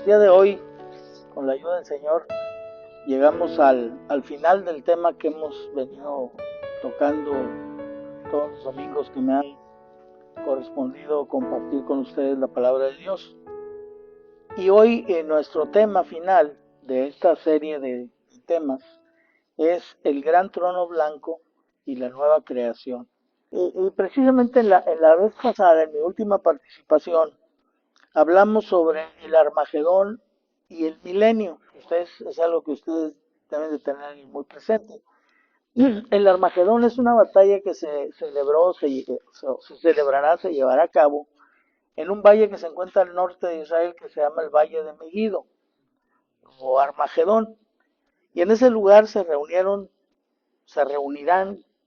El día de hoy, con la ayuda del Señor, llegamos al final del tema que hemos venido tocando todos los domingos que me han correspondido compartir con ustedes la palabra de Dios. Y hoy nuestro tema final de esta serie de temas es el gran trono blanco y la nueva creación. Y precisamente en la vez pasada, en mi última participación, hablamos sobre el Armagedón y el milenio. Es algo que ustedes deben de tener muy presente. El Armagedón es una batalla que se celebrará, se llevará a cabo en un valle que se encuentra al norte de Israel, que se llama el Valle de Megiddo o Armagedón. Y en ese lugar se reunirán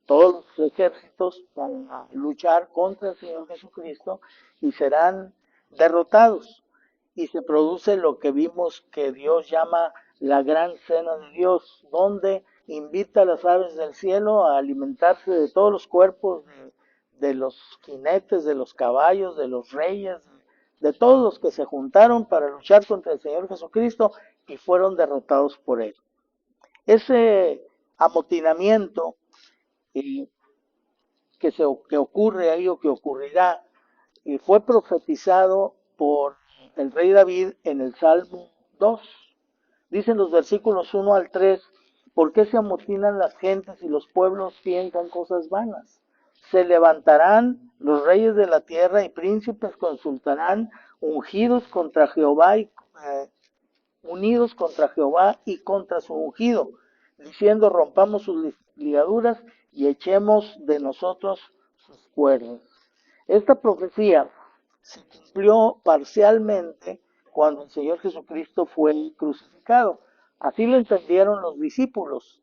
todos los ejércitos para luchar contra el Señor Jesucristo y serán derrotados. Y se produce lo que vimos que Dios llama la gran cena de Dios, donde invita a las aves del cielo a alimentarse de todos los cuerpos de los jinetes, de los caballos, de los reyes, de todos los que se juntaron para luchar contra el Señor Jesucristo y fueron derrotados por él. Ese amotinamiento que ocurre ahí o que ocurrirá fue profetizado por el rey David en el Salmo 2. Dicen los versículos 1 al 3, ¿por qué se amotinan las gentes y los pueblos piensan cosas vanas? Se levantarán los reyes de la tierra y príncipes consultarán, ungidos contra Jehová y unidos contra Jehová y contra su ungido, diciendo rompamos sus ligaduras y echemos de nosotros sus cuerdas. Esta profecía se cumplió parcialmente cuando el Señor Jesucristo fue crucificado. Así lo entendieron los discípulos,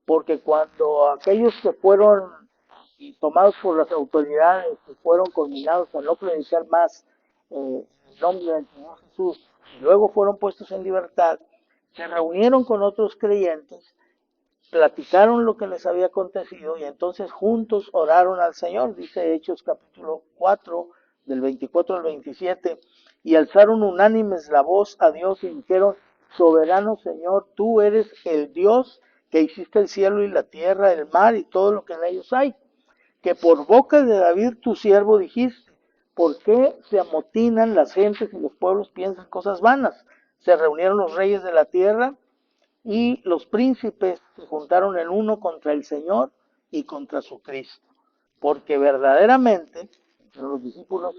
porque cuando aquellos que fueron tomados por las autoridades, que fueron condenados a no predicar más el nombre del Señor Jesús, y luego fueron puestos en libertad, se reunieron con otros creyentes, platicaron lo que les había acontecido y entonces juntos oraron al Señor, dice Hechos capítulo 4, del 24 al 27, y alzaron unánimes la voz a Dios y dijeron, soberano Señor, tú eres el Dios que hiciste el cielo y la tierra, el mar y todo lo que en ellos hay, que por boca de David tu siervo dijiste, ¿por qué se amotinan las gentes y los pueblos piensan cosas vanas? Se reunieron los reyes de la tierra y los príncipes se juntaron en uno contra el Señor y contra su Cristo, porque verdaderamente los discípulos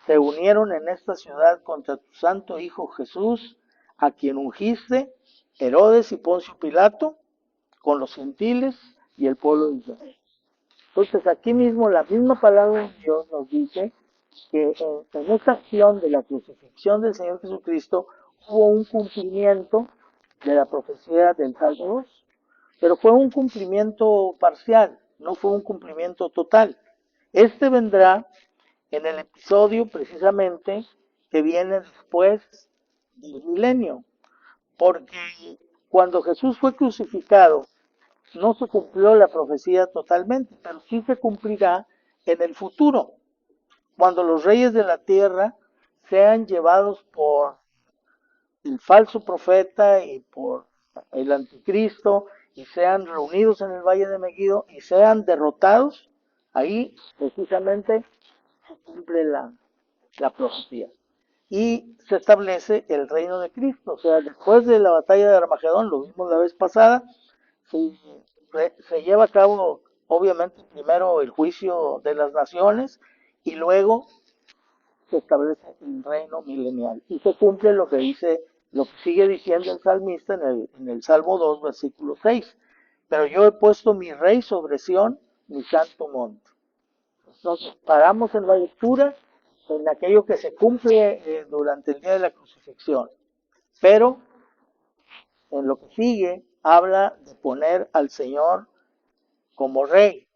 se unieron en esta ciudad contra tu santo Hijo Jesús, a quien ungiste, Herodes y Poncio Pilato, con los gentiles y el pueblo de Israel. Entonces aquí mismo la misma palabra de Dios nos dice que en esta acción de la crucifixión del Señor Jesucristo hubo un cumplimiento de la profecía del Salmo 2, pero fue un cumplimiento parcial, no fue un cumplimiento total. Este vendrá en el episodio precisamente que viene después del milenio, porque cuando Jesús fue crucificado no se cumplió la profecía totalmente, pero sí se cumplirá en el futuro, cuando los reyes de la tierra sean llevados por el falso profeta y por el anticristo y sean reunidos en el valle de Megiddo y sean derrotados, ahí precisamente se cumple la profecía y se establece el reino de Cristo. O sea, después de la batalla de Armagedón, lo vimos la vez pasada, se lleva a cabo obviamente primero el juicio de las naciones y luego se establece el reino milenial y se cumple lo que sigue diciendo el salmista en el Salmo 2, versículo 6. Pero yo he puesto mi rey sobre Sión, mi santo monte. Nos paramos en la lectura en aquello que se cumple durante el día de la crucifixión. Pero en lo que sigue habla de poner al Señor como rey.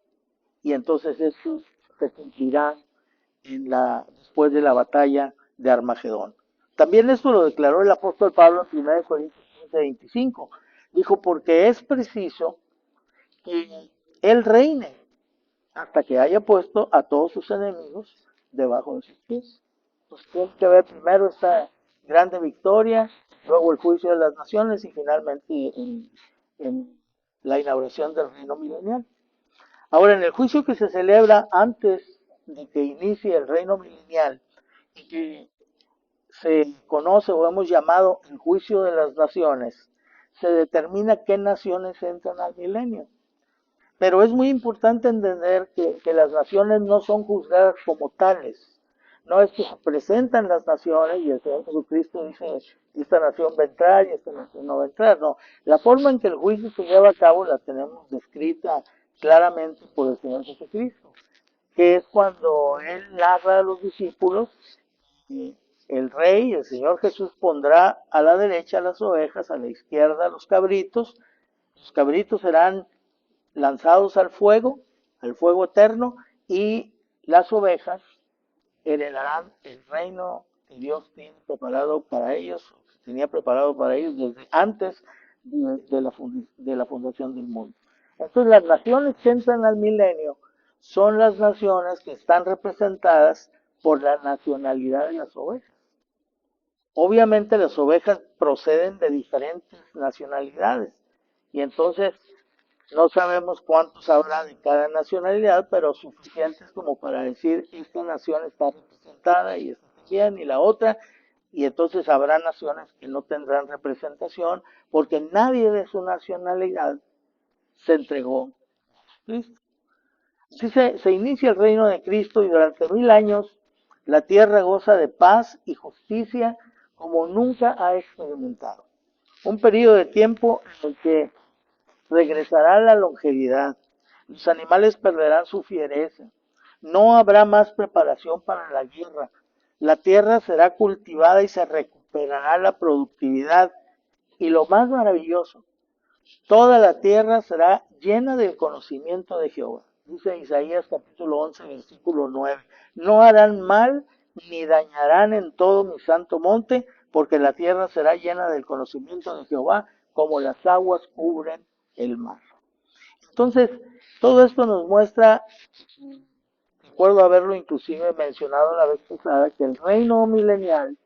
Y entonces eso se cumplirá después de la batalla de Armagedón. También esto lo declaró el apóstol Pablo en 1 Corintios 15:25. Dijo, porque es preciso que él reine hasta que haya puesto a todos sus enemigos debajo de sus pies. Pues tiene que ver primero esta grande victoria luego el juicio de las naciones y finalmente en la inauguración del reino milenial. Ahora, en el juicio que se celebra antes de que inicie el reino milenial y que se conoce o hemos llamado el juicio de las naciones, se determina qué naciones entran al milenio. Pero es muy importante entender que las naciones no son juzgadas como tales. No es que se presentan las naciones y el Señor Jesucristo dice, esta nación va a entrar y esta nación no va a entrar. No, la forma en que el juicio se lleva a cabo la tenemos descrita claramente por el Señor Jesucristo, que es cuando Él narra a los discípulos y el rey, el Señor Jesús, pondrá a la derecha las ovejas, a la izquierda los cabritos serán lanzados al fuego eterno, y las ovejas heredarán el reino que Dios tiene preparado para ellos, que tenía preparado para ellos desde antes de la fundación del mundo. Entonces las naciones que entran al milenio son las naciones que están representadas por la nacionalidad de las ovejas. Obviamente las ovejas proceden de diferentes nacionalidades y entonces no sabemos cuántos habrá de cada nacionalidad, pero suficientes como para decir esta nación está representada y esta también y la otra, y entonces habrá naciones que no tendrán representación porque nadie de su nacionalidad se entregó a Cristo. Así se inicia el reino de Cristo y durante 1000 años la tierra goza de paz y justicia como nunca ha experimentado. Un periodo de tiempo en el que regresará la longevidad, los animales perderán su fiereza, no habrá más preparación para la guerra, la tierra será cultivada y se recuperará la productividad y lo más maravilloso, toda la tierra será llena del conocimiento de Jehová. Dice Isaías capítulo 11, versículo 9. No harán mal ni dañarán en todo mi santo monte, porque la tierra será llena del conocimiento de Jehová, como las aguas cubren el mar. Entonces, todo esto nos muestra, recuerdo haberlo inclusive mencionado la vez pasada, que el reino milenial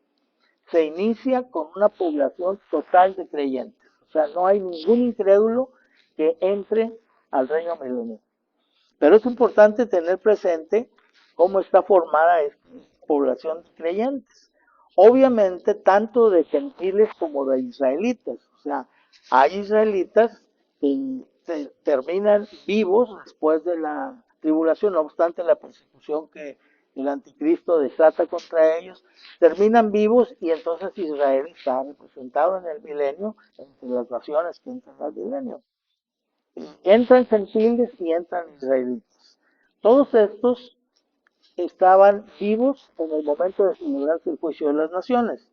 se inicia con una población total de creyentes. O sea, no hay ningún incrédulo que entre al reino milenial. Pero es importante tener presente cómo está formada esta población de creyentes. Obviamente, tanto de gentiles como de israelitas. O sea, hay israelitas que terminan vivos después de la tribulación, no obstante la persecución que el anticristo desata contra ellos, terminan vivos y entonces Israel está representado en el milenio entre las naciones que entran al milenio. Entran gentiles y entran israelitas. Todos estos estaban vivos en el momento de celebrarse el juicio de las naciones.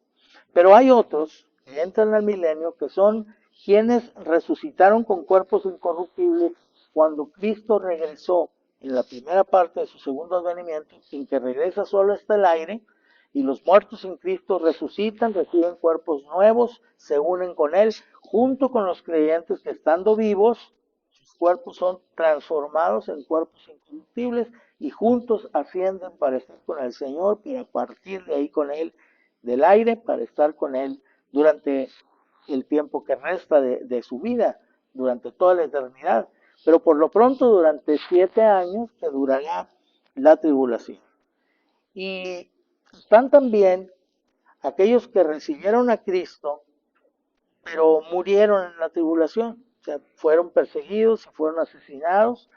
Pero hay otros que entran al milenio que son quienes resucitaron con cuerpos incorruptibles cuando Cristo regresó en la primera parte de su segundo advenimiento, sin que regresa solo hasta el aire, y los muertos en Cristo resucitan, reciben cuerpos nuevos, se unen con Él, junto con los creyentes que estando vivos, sus cuerpos son transformados en cuerpos incorruptibles y juntos ascienden para estar con el Señor y a partir de ahí con Él del aire para estar con Él durante el tiempo que resta de su vida, durante toda la eternidad. Pero por lo pronto durante 7 años que durará la tribulación. Y están también aquellos que recibieron a Cristo, pero murieron en la tribulación. O sea, fueron perseguidos y fueron asesinados.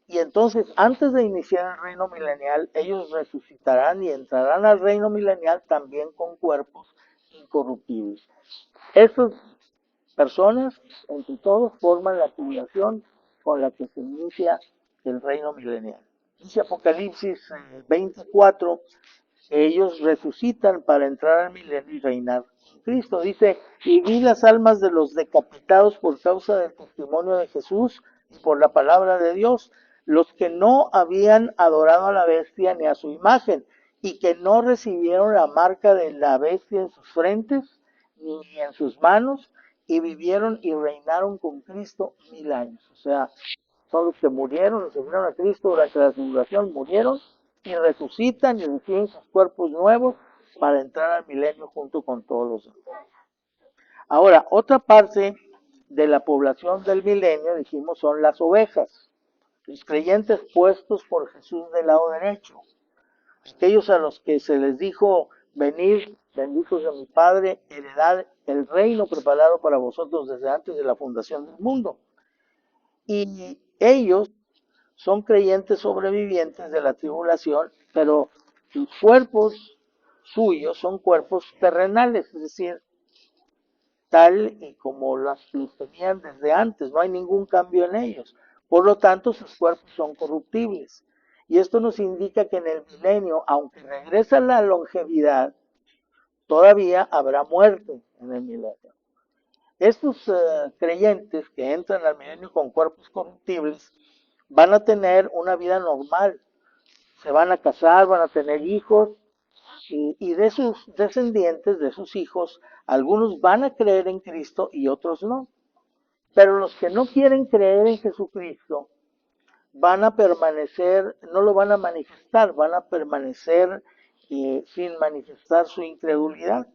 Y entonces, antes de iniciar el reino milenial, ellos resucitarán y entrarán al reino milenial también con cuerpos incorruptibles. Esas personas, entre todos, forman la población con la que se inicia el reino milenial. Dice Apocalipsis 24, que ellos resucitan para entrar al milenio y reinar con Cristo. Dice, y vi las almas de los decapitados por causa del testimonio de Jesús y por la palabra de Dios, los que no habían adorado a la bestia ni a su imagen, y que no recibieron la marca de la bestia en sus frentes ni en sus manos, y vivieron y reinaron con Cristo 1000 años. O sea, son los que murieron, los que murieron a Cristo durante la tribulación, murieron y resucitan y reciben sus cuerpos nuevos para entrar al milenio junto con todos los demás. Ahora, otra parte de la población del milenio, dijimos, son las ovejas, los creyentes puestos por Jesús del lado derecho, aquellos a los que se les dijo, venid, benditos de mi Padre, heredad el reino preparado para vosotros desde antes de la fundación del mundo. Y ellos son creyentes sobrevivientes de la tribulación, pero sus cuerpos suyos son cuerpos terrenales, es decir, tal y como los tenían desde antes, no hay ningún cambio en ellos. Por lo tanto, sus cuerpos son corruptibles. Y esto nos indica que en el milenio, aunque regresa la longevidad, todavía habrá muerte en el milenio. Estos creyentes que entran al milenio con cuerpos corruptibles van a tener una vida normal, se van a casar, van a tener hijos, y de sus descendientes, de sus hijos, algunos van a creer en Cristo y otros no. Pero los que no quieren creer en Jesucristo van a permanecer, no lo van a manifestar, van a permanecer sin manifestar su incredulidad.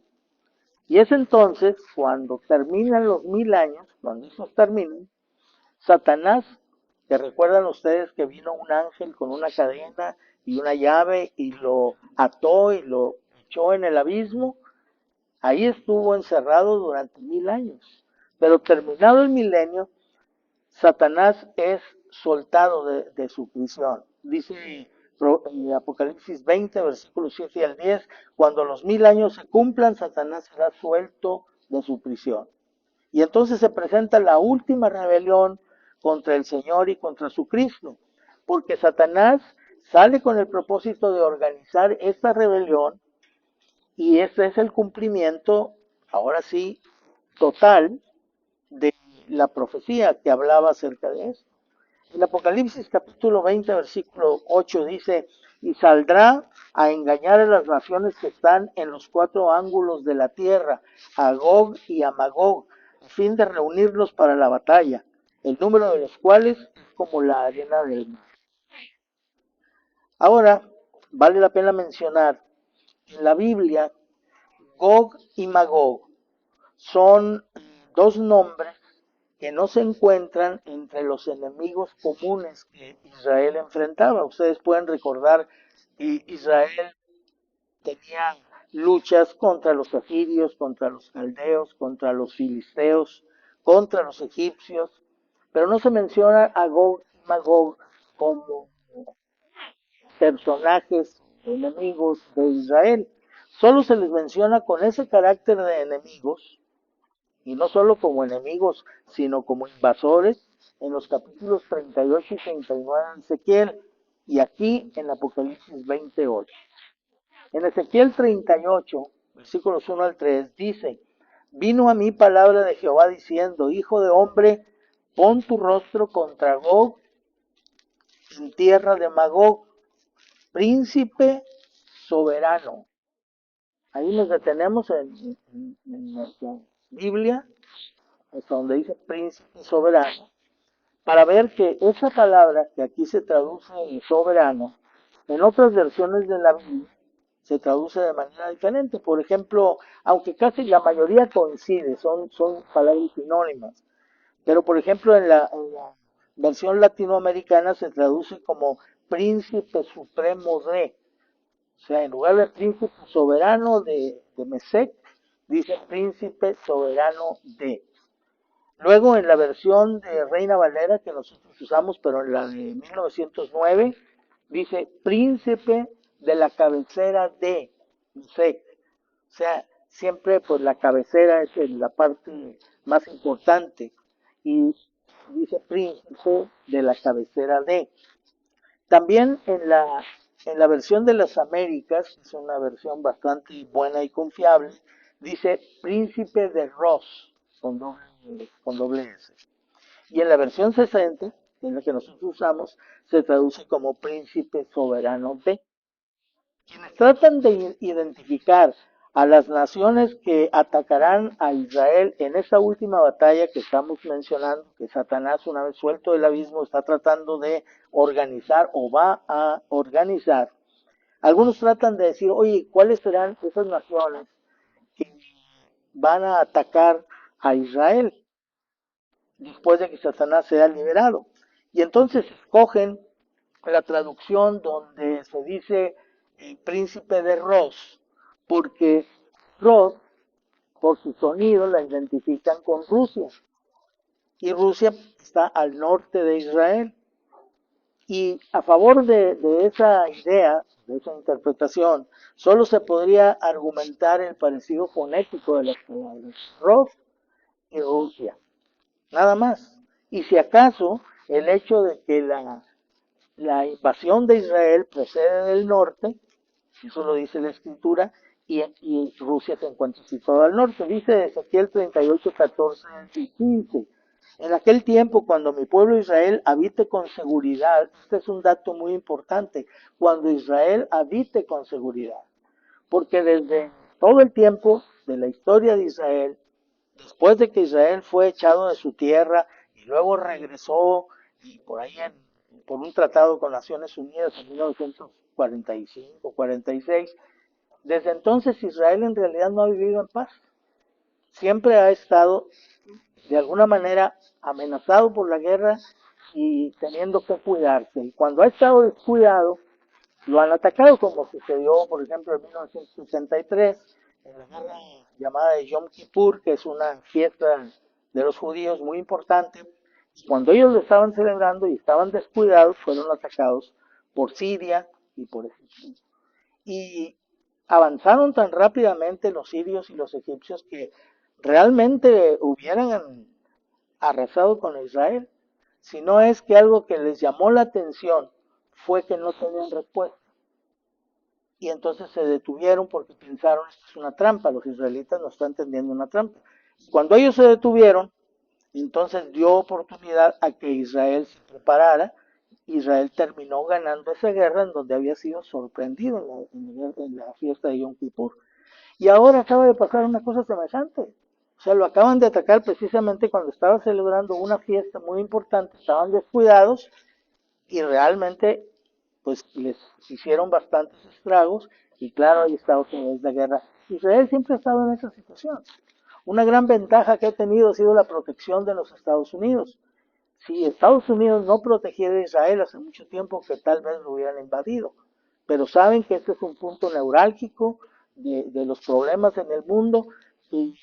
Y es entonces cuando terminan los 1000 años, cuando esos terminan, Satanás, que recuerdan ustedes que vino un ángel con una cadena y una llave y lo ató y lo echó en el abismo, ahí estuvo encerrado durante 1000 años. Pero terminado el milenio, Satanás es soltado de su prisión. Dice Apocalipsis 20, versículos 7 al 10, cuando los 1000 años se cumplan, Satanás será suelto de su prisión. Y entonces se presenta la última rebelión contra el Señor y contra su Cristo, porque Satanás sale con el propósito de organizar esta rebelión y ese es el cumplimiento, ahora sí, total de la profecía que hablaba acerca de esto. En Apocalipsis capítulo 20, versículo 8 dice, y saldrá a engañar a las naciones que están en los 4 ángulos de la tierra, a Gog y a Magog, a fin de reunirlos para la batalla, el número de los cuales es como la arena del mar. Ahora, vale la pena mencionar, en la Biblia, Gog y Magog son dos nombres que no se encuentran entre los enemigos comunes que Israel enfrentaba. Ustedes pueden recordar que Israel tenía luchas contra los asirios, contra los caldeos, contra los filisteos, contra los egipcios, pero no se menciona a Gog y Magog como personajes enemigos de Israel. Solo se les menciona con ese carácter de enemigos, y no solo como enemigos, sino como invasores, en los capítulos 38 y 39 de Ezequiel, y aquí en Apocalipsis 28. En Ezequiel 38, versículos 1 al 3, dice, vino a mí palabra de Jehová diciendo, hijo de hombre, pon tu rostro contra Gog en tierra de Magog, príncipe soberano. Ahí nos detenemos en nuestra Biblia, hasta donde dice príncipe soberano, para ver que esa palabra que aquí se traduce en soberano, en otras versiones de la Biblia se traduce de manera diferente. Por ejemplo, aunque casi la mayoría coincide, son palabras sinónimas, pero por ejemplo en la versión latinoamericana se traduce como príncipe supremo de, o sea, en lugar de príncipe soberano de Mesec, dice príncipe soberano de. Luego en la versión de Reina Valera que nosotros usamos, pero en la de 1909, dice príncipe de la cabecera de Mesec. O sea, siempre pues la cabecera es la parte más importante. Y dice príncipe de la cabecera de. También en la versión de las Américas, que es una versión bastante buena y confiable, dice príncipe de Ross, con doble S. Y en la versión 60, en la que nosotros usamos, se traduce como príncipe soberano de. Quienes tratan de identificar a las naciones que atacarán a Israel en esta última batalla que estamos mencionando, que Satanás, una vez suelto del abismo, está tratando de organizar o va a organizar. Algunos tratan de decir, oye, ¿cuáles serán esas naciones que van a atacar a Israel, después de que Satanás sea liberado. Y entonces escogen la traducción donde se dice príncipe de Ros, porque Ros, por su sonido, la identifican con Rusia. Y Rusia está al norte de Israel. Y a favor de esa idea, de esa interpretación, solo se podría argumentar el parecido fonético de las palabras Ros y Rusia, nada más. Y si acaso el hecho de que la invasión de Israel procede del norte, eso lo dice la escritura, y Rusia se encuentra situada al norte. Dice Ezequiel 38, 14 y 15. En aquel tiempo, cuando mi pueblo Israel habite con seguridad, este es un dato muy importante, cuando Israel habite con seguridad, porque desde todo el tiempo de la historia de Israel, después de que Israel fue echado de su tierra y luego regresó y por ahí por un tratado con Naciones Unidas en 1945-46, desde entonces Israel en realidad no ha vivido en paz. Siempre ha estado de alguna manera amenazado por la guerra y teniendo que cuidarse. Y cuando ha estado descuidado, lo han atacado, como sucedió, por ejemplo, en 1963, en la guerra llamada de Yom Kippur, que es una fiesta de los judíos muy importante. Cuando ellos lo estaban celebrando y estaban descuidados, fueron atacados por Siria y por Egipto. Y avanzaron tan rápidamente los sirios y los egipcios que realmente hubieran arrasado con Israel. Si no es que algo que les llamó la atención fue que no tenían respuesta. Y entonces se detuvieron porque pensaron, esto es una trampa, los israelitas no están tendiendo una trampa. Cuando ellos se detuvieron, entonces dio oportunidad a que Israel se preparara. Israel terminó ganando esa guerra en donde había sido sorprendido en la fiesta de Yom Kippur. Y ahora acaba de pasar una cosa semejante. O sea, lo acaban de atacar precisamente cuando estaba celebrando una fiesta muy importante, estaban descuidados y realmente pues les hicieron bastantes estragos y claro, ahí está otra vez la guerra. Israel siempre ha estado en esa situación. Una gran ventaja que ha tenido ha sido la protección de los Estados Unidos. Si Estados Unidos no protegiera a Israel hace mucho tiempo que tal vez lo hubieran invadido, pero saben que este es un punto neurálgico de los problemas en el mundo y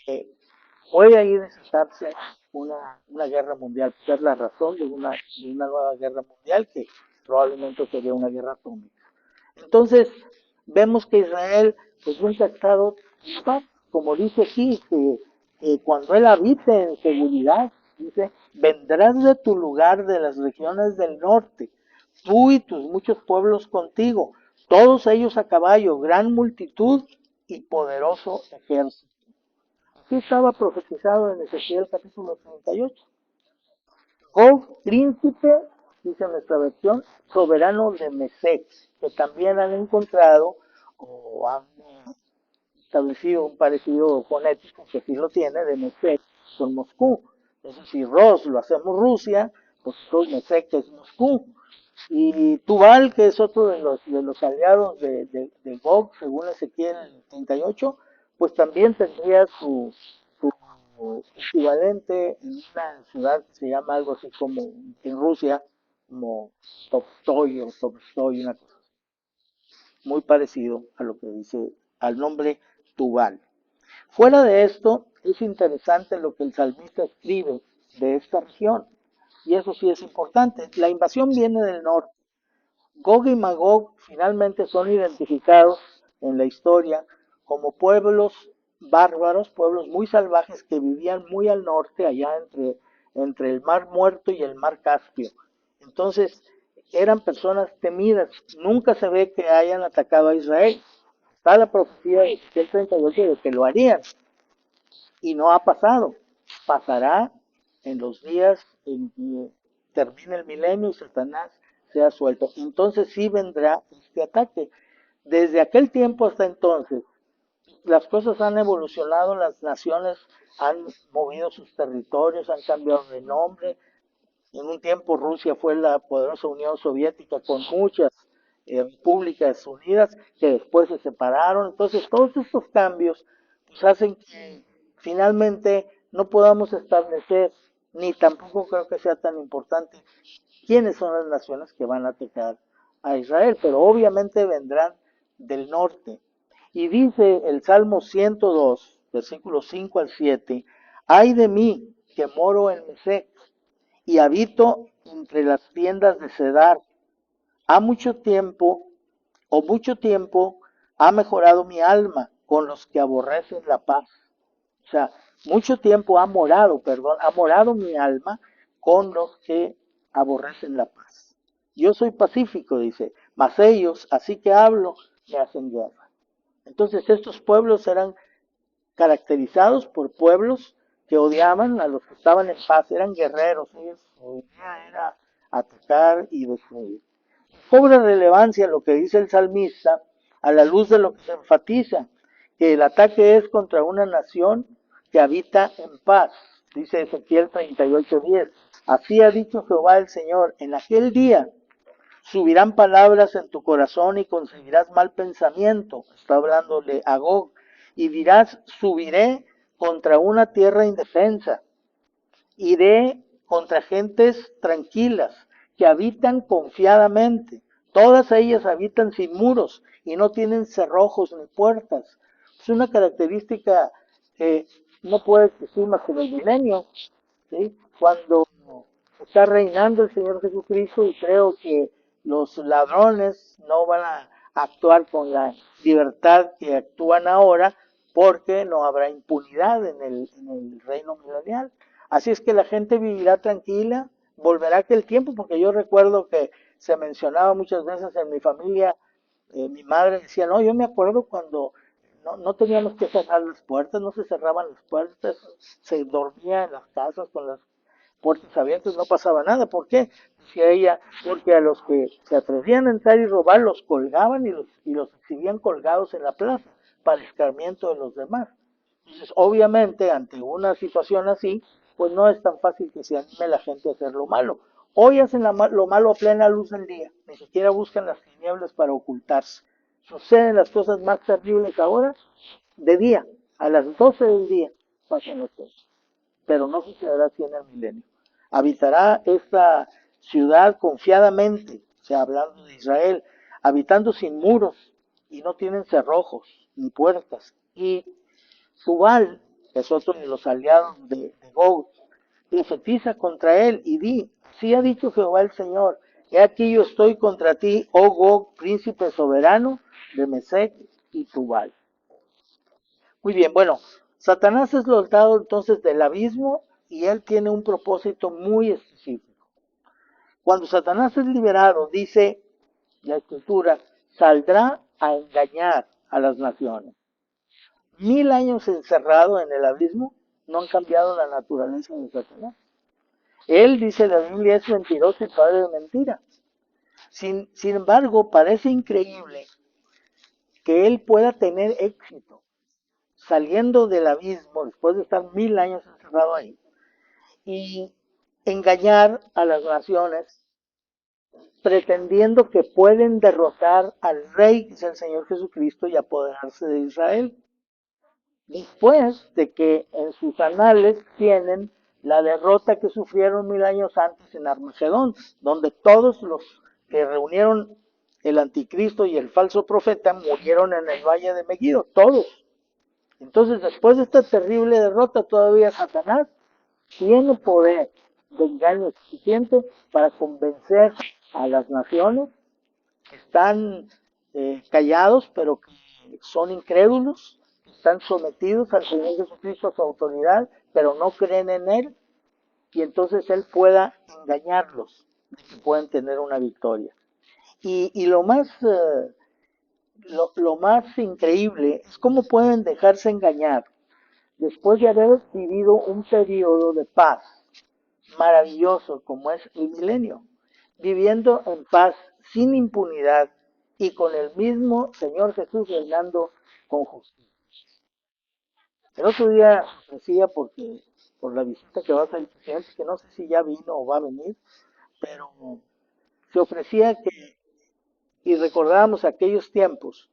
puede ahí desatarse una guerra mundial, ser la razón de una nueva guerra mundial que probablemente sería una guerra atómica. Entonces, vemos que Israel pues nunca ha estado en paz, como dice aquí, que cuando él habite en seguridad, dice, vendrás de tu lugar de las regiones del norte, tú y tus muchos pueblos contigo, todos ellos a caballo, gran multitud y poderoso ejército. Así estaba profetizado en Ezequiel capítulo 38. Gog, príncipe, dice nuestra versión, soberano de Mesec, que también han encontrado o han establecido un parecido fonético, que sí lo tiene, de Mesec con Moscú. Entonces, si Ros lo hacemos Rusia, pues Mesec es Moscú. Y Tubal, que es otro de los aliados de Gog, según Ezequiel 38, pues también tendría su equivalente en una ciudad que se llama algo así como en Rusia, como Tolstoy o Tolstoy, una cosa muy parecido a lo que dice al nombre Tubal. Fuera de esto, es interesante lo que el salmista escribe de esta región, y eso sí es importante. La invasión viene del norte. Gog y Magog finalmente son identificados en la historia como pueblos bárbaros, pueblos muy salvajes que vivían muy al norte, allá entre el Mar Muerto y el Mar Caspio. Entonces, eran personas temidas. Nunca se ve que hayan atacado a Israel. Está la profecía de Ezequiel 38 de que lo harían, y no ha pasado. Pasará en los días en que termine el milenio y Satanás sea suelto. Entonces sí vendrá este ataque. Desde aquel tiempo hasta entonces, las cosas han evolucionado, las naciones han movido sus territorios, han cambiado de nombre. En un tiempo Rusia fue la poderosa Unión Soviética con muchas repúblicas unidas que después se separaron. Entonces todos estos cambios pues, hacen que finalmente no podamos establecer, ni tampoco creo que sea tan importante quiénes son las naciones que van a atacar a Israel, pero obviamente vendrán del norte. Y dice el Salmo 102, versículos 5 al 7, ay de mí que moro en Mesec y habito entre las tiendas de Cedar. Ha mucho tiempo, mucho tiempo ha mejorado mi alma con los que aborrecen la paz. O sea, mucho tiempo ha morado mi alma con los que aborrecen la paz. Yo soy pacífico, dice, mas ellos, así que hablo, me hacen guerra. Entonces estos pueblos eran caracterizados por pueblos que odiaban a los que estaban en paz, eran guerreros, ellos, su idea era atacar y destruir. Cobra relevancia lo que dice el salmista a la luz de lo que se enfatiza, que el ataque es contra una nación que habita en paz. Dice Ezequiel 38:10. Así ha dicho Jehová el Señor, en aquel día subirán palabras en tu corazón y concebirás mal pensamiento. Está hablándole a Gog. Y dirás, subiré contra una tierra indefensa. Iré contra gentes tranquilas que habitan confiadamente. Todas ellas habitan sin muros y no tienen cerrojos ni puertas. Es una característica que no puede existir más que en el milenio, ¿sí? Cuando está reinando el Señor Jesucristo, y creo que los ladrones no van a actuar con la libertad que actúan ahora, porque no habrá impunidad en el reino milenial. Así es que la gente vivirá tranquila, volverá aquel tiempo, porque yo recuerdo que se mencionaba muchas veces en mi familia, mi madre decía, no, yo me acuerdo cuando no teníamos que cerrar las puertas, no se cerraban las puertas, se dormía en las casas con las puertas abiertas, no pasaba nada. ¿Por qué? Decía ella, porque a los que se atrevían a entrar y robar los colgaban y los exhibían colgados en la plaza para escarmiento de los demás. Entonces, obviamente, ante una situación así, pues no es tan fácil que se anime la gente a hacer lo malo. Hoy hacen lo malo a plena luz del día, ni siquiera buscan las tinieblas para ocultarse. Suceden las cosas más terribles ahora de día, a las 12 del día pasan las cosas, pero no sucederá así en el milenio. Habitará esta ciudad confiadamente, o sea, hablando de Israel, habitando sin muros y no tienen cerrojos ni puertas. Y Subal, que es otro de los aliados de Gog, profetiza contra él y di, así ha dicho Jehová el Señor, he aquí yo estoy contra ti, oh Gog, príncipe soberano de Mesec y Tubal. Muy bien, bueno, Satanás es soltado entonces del abismo y él tiene un propósito muy específico. Cuando Satanás es liberado, dice la escritura, saldrá a engañar a las naciones. 1000 años encerrado en el abismo no han cambiado la naturaleza de Satanás. Él, dice la Biblia, es mentiroso y padre de mentira. Sin embargo, parece increíble que él pueda tener éxito saliendo del abismo después de estar 1000 años encerrado ahí y engañar a las naciones pretendiendo que pueden derrotar al rey que es el Señor Jesucristo y apoderarse de Israel, después de que en sus anales tienen la derrota que sufrieron 1000 años antes en Armagedón, donde todos los que reunieron el anticristo y el falso profeta murieron en el valle de Megiddo, todos. Entonces, después de esta terrible derrota, todavía Satanás tiene poder de engaño suficiente para convencer a las naciones que están callados, pero que son incrédulos, están sometidos al Señor Jesucristo, a su autoridad, pero no creen en Él, y entonces Él pueda engañarlos, de que pueden tener una victoria. Y lo más increíble es cómo pueden dejarse engañar después de haber vivido un periodo de paz maravilloso como es el milenio, viviendo en paz, sin impunidad y con el mismo Señor Jesús reinando con justicia. El otro día decía, porque por la visita que va a hacer el presidente, que no sé si ya vino o va a venir, pero se ofrecía que, y recordábamos aquellos tiempos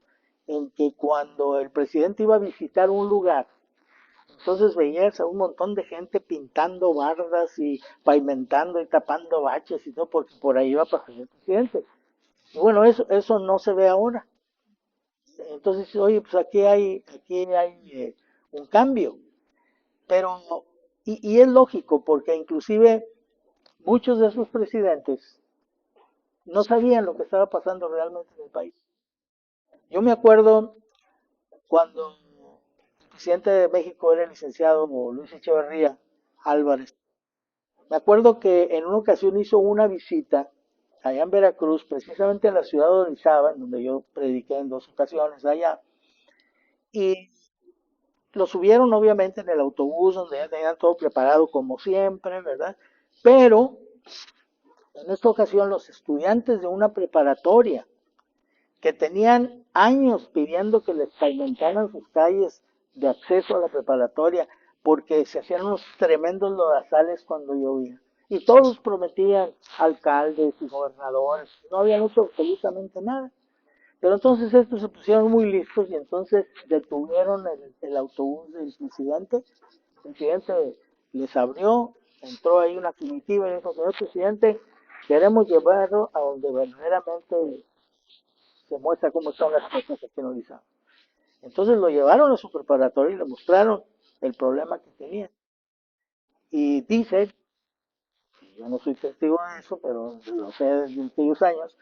en que cuando el presidente iba a visitar un lugar, Entonces veías a un montón de gente pintando bardas y pavimentando y tapando baches y todo, porque por ahí iba a pasar el presidente. Y bueno, eso no se ve ahora. Entonces, oye, pues aquí hay un cambio. Pero, y es lógico, porque inclusive muchos de esos presidentes no sabían lo que estaba pasando realmente en el país. Yo me acuerdo cuando el presidente de México era el licenciado Luis Echeverría Álvarez. Me acuerdo que en una ocasión hizo una visita allá en Veracruz, precisamente en la ciudad de Orizaba, en donde yo prediqué en 2 ocasiones allá, y lo subieron obviamente en el autobús, donde ya tenían todo preparado como siempre, ¿verdad? Pero en esta ocasión los estudiantes de una preparatoria que tenían años pidiendo que les pavimentaran sus calles de acceso a la preparatoria porque se hacían unos tremendos lodazales cuando llovía. Y todos prometían alcaldes y gobernadores, no habían hecho absolutamente nada. Pero entonces estos se pusieron muy listos y entonces detuvieron el autobús del presidente. El presidente les abrió, entró ahí una comitiva y dijo, señor presidente, queremos llevarlo a donde verdaderamente se muestra cómo son las cosas aquí en Orizaba. Entonces lo llevaron a su preparatorio y le mostraron el problema que tenía. Y dice, yo no soy testigo de eso, pero lo sé desde aquellos años,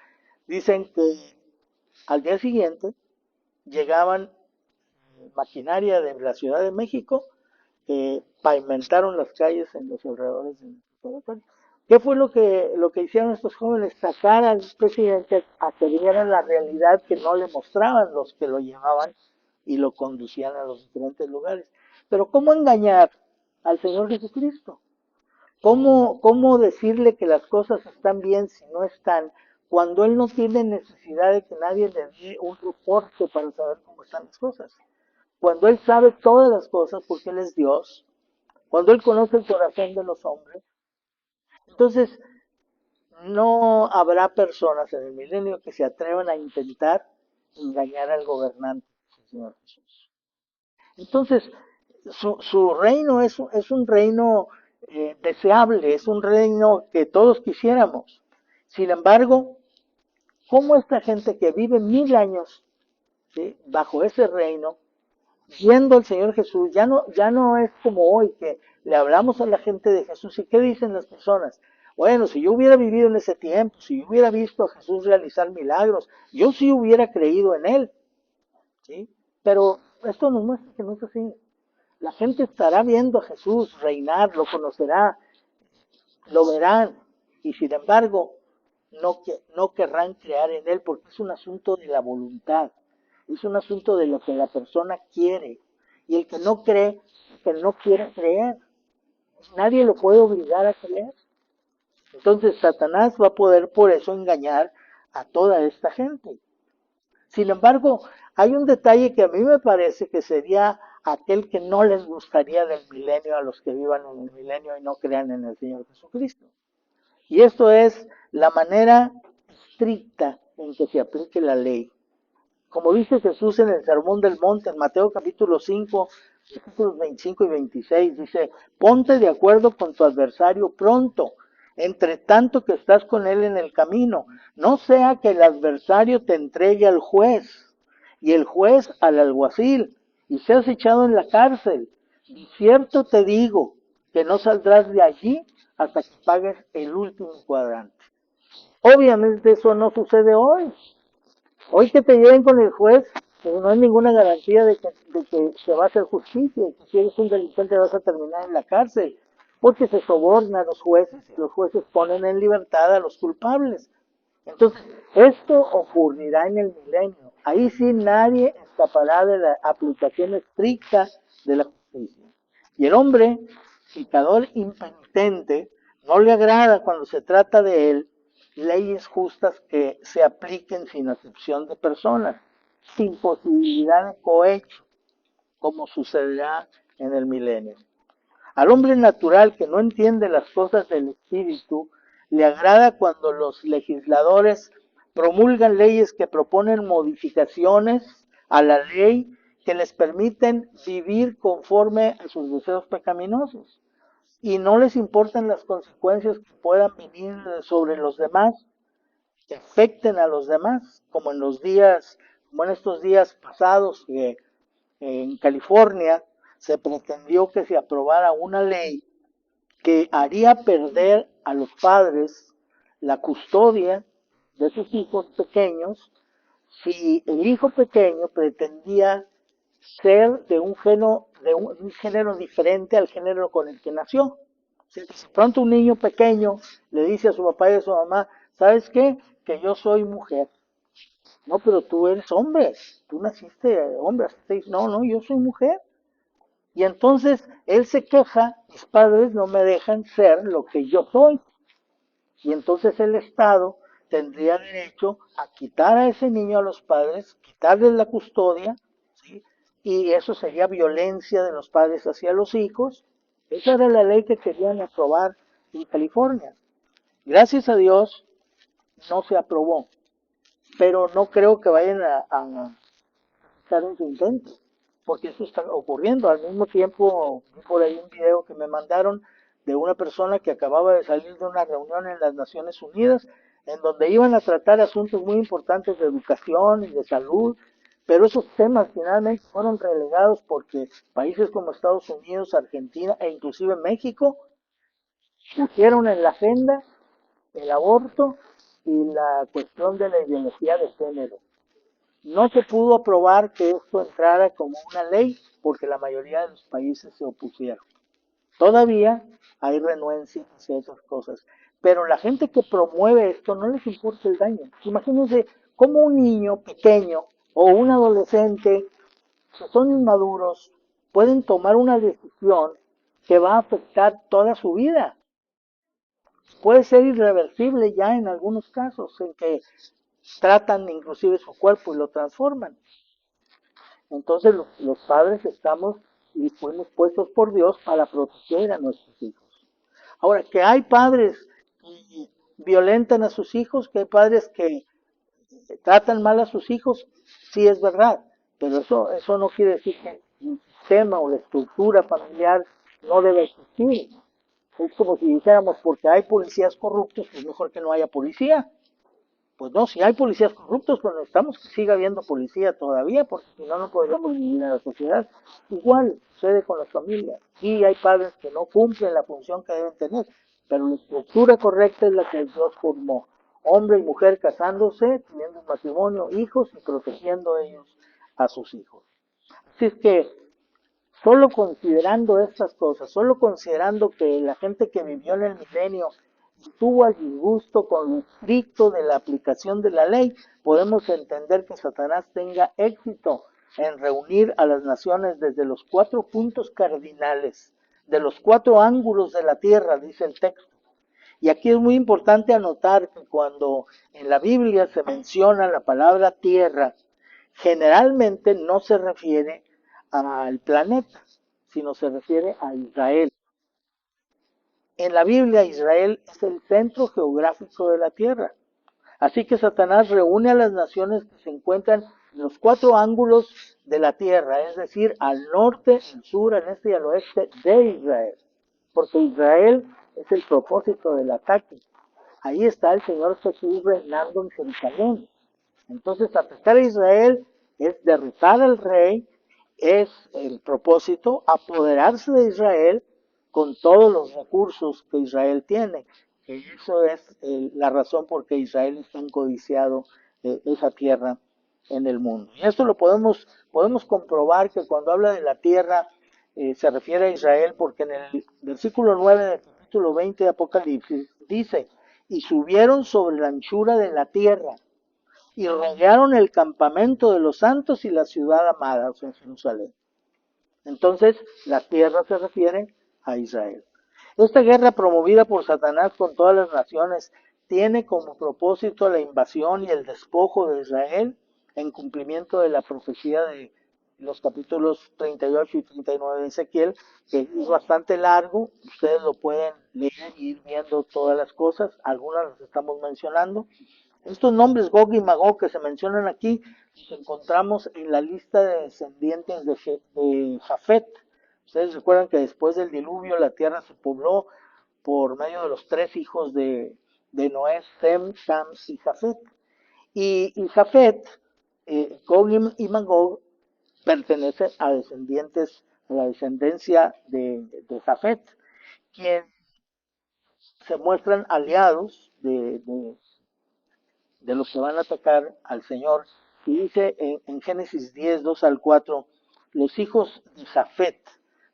dicen que al día siguiente llegaban maquinaria de la Ciudad de México que pavimentaron las calles en los alrededores del laboratorio. ¿Qué fue lo que hicieron estos jóvenes? Sacar al presidente a que viera la realidad que no le mostraban los que lo llevaban y lo conducían a los diferentes lugares. Pero ¿cómo engañar al Señor Jesucristo? ¿Cómo decirle que las cosas están bien si no están, cuando Él no tiene necesidad de que nadie le dé un reporte para saber cómo están las cosas? Cuando Él sabe todas las cosas porque Él es Dios, cuando Él conoce el corazón de los hombres, entonces no habrá personas en el milenio que se atrevan a intentar engañar al gobernante, el Señor Jesús. Entonces, su reino es un reino deseable, es un reino que todos quisiéramos. Sin embargo, ¿cómo esta gente que vive 1000 años, ¿sí?, bajo ese reino, viendo al Señor Jesús, ya no es como hoy que le hablamos a la gente de Jesús y qué dicen las personas? Bueno, si yo hubiera vivido en ese tiempo, si yo hubiera visto a Jesús realizar milagros, yo sí hubiera creído en Él, ¿sí? Pero esto nos muestra que no es así. La gente estará viendo a Jesús reinar, lo conocerá, lo verán, y sin embargo no querrán creer en Él porque es un asunto de la voluntad, es un asunto de lo que la persona quiere. Y el que no cree, que no quiere creer, nadie lo puede obligar a creer. Entonces Satanás va a poder por eso engañar a toda esta gente. Sin embargo, hay un detalle que a mí me parece que sería aquel que no les gustaría del milenio a los que vivan en el milenio y no crean en el Señor Jesucristo. Y esto es la manera estricta en que se aplique la ley. Como dice Jesús en el Sermón del Monte, en Mateo capítulo 5, versículos 25 y 26, dice, ponte de acuerdo con tu adversario pronto, entre tanto que estás con él en el camino. No sea que el adversario te entregue al juez y el juez al alguacil y seas echado en la cárcel. Y cierto te digo que no saldrás de allí hasta que pagues el último cuadrante. Obviamente eso no sucede hoy. Hoy que te lleven con el juez, pues no hay ninguna garantía de que se va a hacer justicia, que si eres un delincuente vas a terminar en la cárcel, porque se soborna a los jueces y los jueces ponen en libertad a los culpables. Entonces, esto ocurrirá en el milenio. Ahí sí nadie escapará de la aplicación estricta de la justicia. Y el hombre, pecador impenitente, no le agrada cuando se trata de él leyes justas que se apliquen sin acepción de personas, sin posibilidad de cohecho, como sucederá en el milenio. Al hombre natural que no entiende las cosas del espíritu, le agrada cuando los legisladores promulgan leyes que proponen modificaciones a la ley que les permiten vivir conforme a sus deseos pecaminosos y no les importan las consecuencias que puedan venir sobre los demás, que afecten a los demás, como como en estos días pasados que en California se pretendió que se aprobara una ley que haría perder a los padres la custodia de sus hijos pequeños si el hijo pequeño pretendía ser de un género diferente al género con el que nació. O sea, que si pronto un niño pequeño le dice a su papá y a su mamá, ¿sabes qué? Que yo soy mujer. No, pero tú eres hombre, tú naciste hombre. No, no, yo soy mujer. Y entonces él se queja, mis padres no me dejan ser lo que yo soy. Y entonces el Estado tendría derecho a quitar a ese niño a los padres, quitarles la custodia, ¿sí? Y eso sería violencia de los padres hacia los hijos. Esa era la ley que querían aprobar en California. Gracias a Dios no se aprobó, pero no creo que vayan a estar en su intento, porque eso está ocurriendo. Al mismo tiempo, vi por ahí un video que me mandaron de una persona que acababa de salir de una reunión en las Naciones Unidas, en donde iban a tratar asuntos muy importantes de educación y de salud, pero esos temas finalmente fueron relegados porque países como Estados Unidos, Argentina e inclusive México pusieron en la agenda el aborto y la cuestión de la ideología de género. No se pudo aprobar que esto entrara como una ley porque la mayoría de los países se opusieron. Todavía hay renuencia hacia esas cosas. Pero la gente que promueve esto no les importa el daño. Imagínense cómo un niño pequeño o un adolescente, si son inmaduros, pueden tomar una decisión que va a afectar toda su vida. Puede ser irreversible ya en algunos casos, en que tratan inclusive su cuerpo y lo transforman. Entonces los padres estamos y fuimos puestos por Dios para proteger a nuestros hijos. Ahora, que hay padres que violentan a sus hijos, que hay padres que tratan mal a sus hijos, sí es verdad, pero eso no quiere decir que el sistema o la estructura familiar no debe existir. Es como si dijéramos, porque hay policías corruptos, pues mejor que no haya policía. Pues no, si hay policías corruptos, pues necesitamos que siga habiendo policía todavía, porque si no, no podríamos vivir en la sociedad. Igual sucede con las familias. Sí hay padres que no cumplen la función que deben tener, pero la estructura correcta es la que Dios formó. Hombre y mujer casándose, teniendo un matrimonio, hijos y protegiendo ellos a sus hijos. Así es que solo considerando estas cosas, solo considerando que la gente que vivió en el milenio estuvo al disgusto con lo estricto de la aplicación de la ley, podemos entender que Satanás tenga éxito en reunir a las naciones desde los 4 puntos cardinales, de los 4 ángulos de la tierra, dice el texto. Y aquí es muy importante anotar que cuando en la Biblia se menciona la palabra tierra, generalmente no se refiere al planeta, sino se refiere a Israel. En la Biblia, Israel es el centro geográfico de la tierra. Así que Satanás reúne a las naciones que se encuentran en los 4 ángulos de la tierra, es decir, al norte, al sur, al este y al oeste de Israel. Porque Israel es el propósito del ataque. Ahí está el Señor Jesús reinando en Jerusalén. Entonces, atacar a Israel es derrotar al rey, es el propósito, apoderarse de Israel con todos los recursos que Israel tiene. Eso es la razón por que Israel es tan codiciado, esa tierra en el mundo. Y esto lo podemos comprobar que cuando habla de la tierra se refiere a Israel, porque en el versículo 9 del capítulo 20 de Apocalipsis dice, y subieron sobre la anchura de la tierra, y rodearon el campamento de los santos y la ciudad amada, o sea, Jerusalén. Entonces, la tierra se refiere a Israel. Esta guerra promovida por Satanás con todas las naciones tiene como propósito la invasión y el despojo de Israel en cumplimiento de la profecía de los capítulos 38 y 39 de Ezequiel, que es bastante largo. Ustedes lo pueden leer y ir viendo todas las cosas, algunas las estamos mencionando. Estos nombres Gog y Magog que se mencionan aquí los encontramos en la lista de descendientes de Jafet. Ustedes recuerdan que después del diluvio la tierra se pobló por medio de los tres hijos de Noé, Sem, Ham y Jafet. Y Jafet, Gog y Magog, pertenece a la descendencia de Jafet, quien se muestran aliados de los que van a atacar al Señor. Y dice en Génesis 10, 2 al 4, los hijos de Jafet,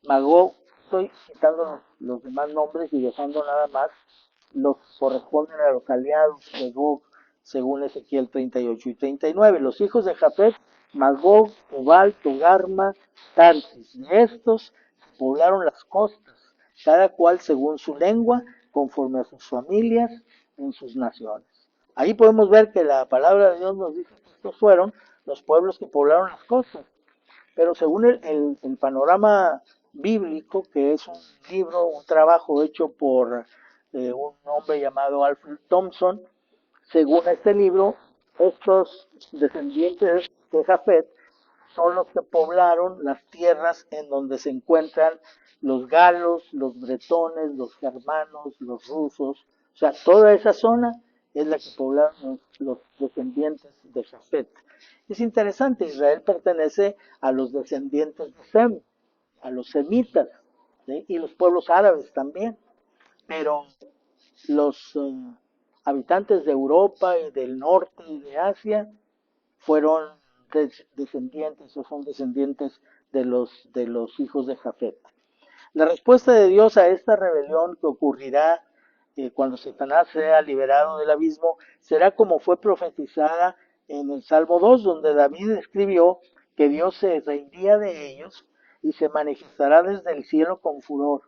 Magog, estoy citando los demás nombres y dejando nada más los que corresponden a los aliados de Gog, según Ezequiel 38 y 39. Los hijos de Jafet, Magog, Tubal, Togarma, Tarsis. De estos poblaron las costas, cada cual según su lengua, conforme a sus familias, en sus naciones. Ahí podemos ver que la palabra de Dios nos dice que estos fueron los pueblos que poblaron las costas. Pero según el panorama bíblico, que es un libro, un trabajo hecho por un hombre llamado Alfred Thompson, según este libro, estos descendientes de Jafet son los que poblaron las tierras en donde se encuentran los galos, los bretones, los germanos, los rusos. O sea, toda esa zona es la que poblaron los descendientes de Jafet. Es interesante, Israel pertenece a los descendientes de Sem, a los semitas, ¿sí? Y los pueblos árabes también. Pero los habitantes de Europa y del norte y de Asia fueron descendientes o son descendientes de los hijos de Jafet. La respuesta de Dios a esta rebelión que ocurrirá cuando Satanás sea liberado del abismo será como fue profetizada en el Salmo 2, donde David escribió que Dios se reiría de ellos y se manifestará desde el cielo con furor.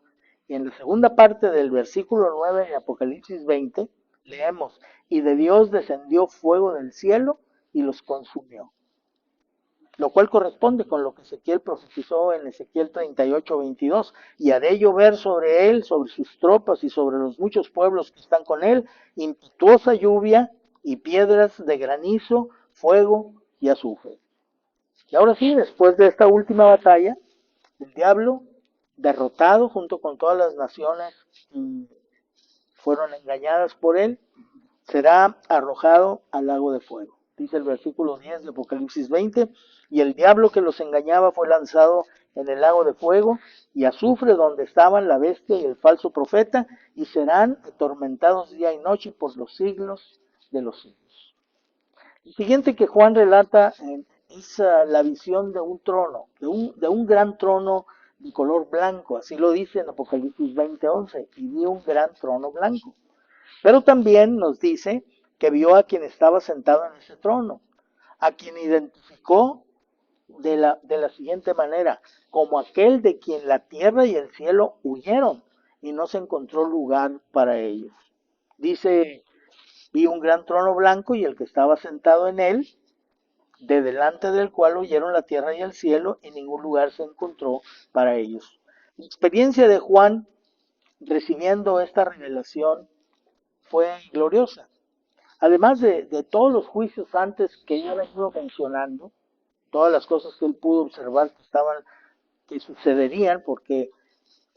Y en la segunda parte del versículo 9 de Apocalipsis 20 leemos, y de Dios descendió fuego del cielo y los consumió, lo cual corresponde con lo que Ezequiel profetizó en Ezequiel 38, 22, y haré llover sobre él, sobre sus tropas y sobre los muchos pueblos que están con él, impetuosa lluvia y piedras de granizo, fuego y azufre. Y ahora sí, después de esta última batalla, el diablo, derrotado junto con todas las naciones que fueron engañadas por él, será arrojado al lago de fuego. Dice el versículo 10 de Apocalipsis 20, y el diablo que los engañaba fue lanzado en el lago de fuego y azufre, donde estaban la bestia y el falso profeta, y serán atormentados día y noche por los siglos de los siglos. El siguiente que Juan relata es la visión de un trono, de un gran trono de color blanco, así lo dice en Apocalipsis 20:11, y vi un gran trono blanco. Pero también nos dice que vio a quien estaba sentado en ese trono, a quien identificó de la siguiente manera, como aquel de quien la tierra y el cielo huyeron y no se encontró lugar para ellos. Dice, vi un gran trono blanco y el que estaba sentado en él, de delante del cual huyeron la tierra y el cielo y ningún lugar se encontró para ellos. La experiencia de Juan recibiendo esta revelación fue gloriosa. Además de todos los juicios antes que ya venido mencionando, todas las cosas que él pudo observar que sucederían, porque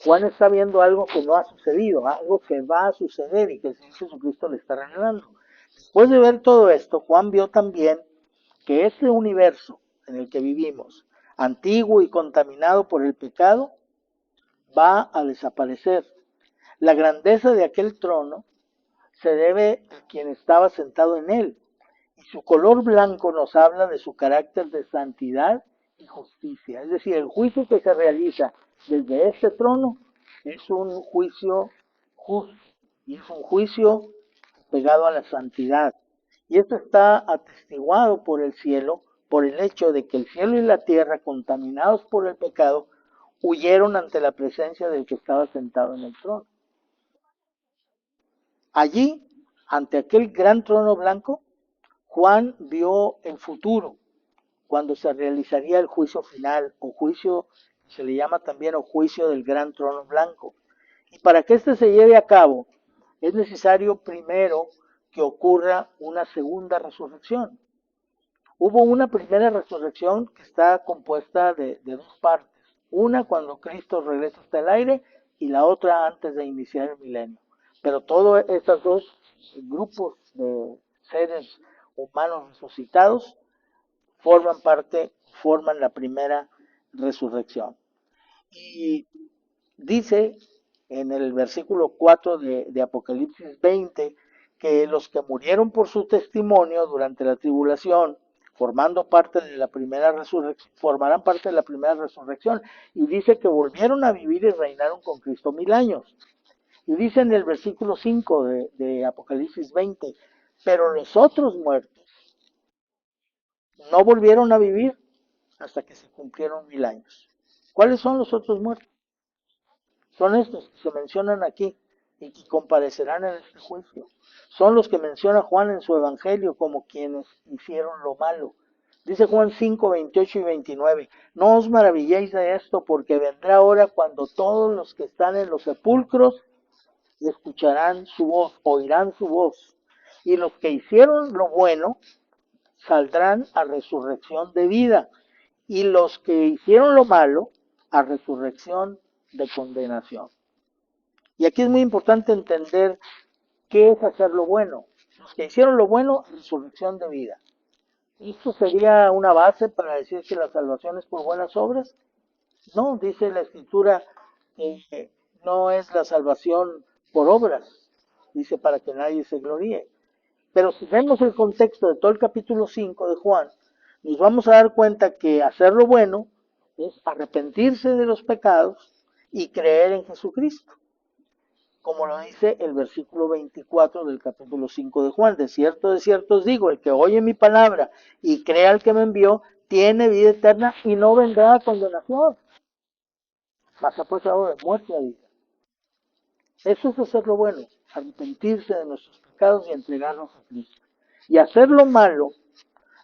Juan está viendo algo que no ha sucedido, algo que va a suceder y que el Señor Jesucristo le está revelando. Después de ver todo esto, Juan vio también que este universo en el que vivimos, antiguo y contaminado por el pecado, va a desaparecer. La grandeza de aquel trono se debe a quien estaba sentado en él, y su color blanco nos habla de su carácter de santidad y justicia. Es decir, el juicio que se realiza desde este trono es un juicio justo y es un juicio pegado a la santidad. Y esto está atestiguado por el cielo, por el hecho de que el cielo y la tierra, contaminados por el pecado, huyeron ante la presencia del que estaba sentado en el trono. Allí, ante aquel gran trono blanco, Juan vio el futuro, cuando se realizaría el juicio final, o juicio, se le llama también o juicio del gran trono blanco. Y para que éste se lleve a cabo, es necesario primero que ocurra una segunda resurrección. Hubo una primera resurrección que está compuesta de dos partes. Una cuando Cristo regresa hasta el aire y la otra antes de iniciar el milenio. Pero todos estos dos grupos de seres humanos resucitados forman la primera resurrección. Y dice en el versículo 4 de Apocalipsis 20 que los que murieron por su testimonio durante la tribulación, formando parte de la primera resurrección, formarán parte de la primera resurrección. Y dice que volvieron a vivir y reinaron con Cristo 1000 años. Y dice en el versículo 5 de Apocalipsis 20, pero los otros muertos no volvieron a vivir hasta que se cumplieron 1000 años. ¿Cuáles son los otros muertos? Son estos que se mencionan aquí y que comparecerán en este juicio. Son los que menciona Juan en su evangelio como quienes hicieron lo malo. Dice Juan 5, 28 y 29, no os maravilléis de esto, porque vendrá hora cuando todos los que están en los sepulcros escucharán su voz, oirán su voz, y los que hicieron lo bueno saldrán a resurrección de vida, y los que hicieron lo malo a resurrección de condenación. Y aquí es muy importante entender qué es hacer lo bueno. Los que hicieron lo bueno, resurrección de vida. ¿Esto sería una base para decir que la salvación es por buenas obras? No, dice la Escritura que no es la salvación por obras. Dice para que nadie se gloríe. Pero si vemos el contexto de todo el capítulo 5 de Juan, nos vamos a dar cuenta que hacer lo bueno es arrepentirse de los pecados y creer en Jesucristo. Como lo dice el versículo 24 del capítulo 5 de Juan. De cierto os digo, el que oye mi palabra y crea al que me envió, tiene vida eterna y no vendrá a condenación, mas ha pasado de muerte a vida. Eso es hacer lo bueno, arrepentirse de nuestros pecados y entregarnos a Cristo. Y hacer lo malo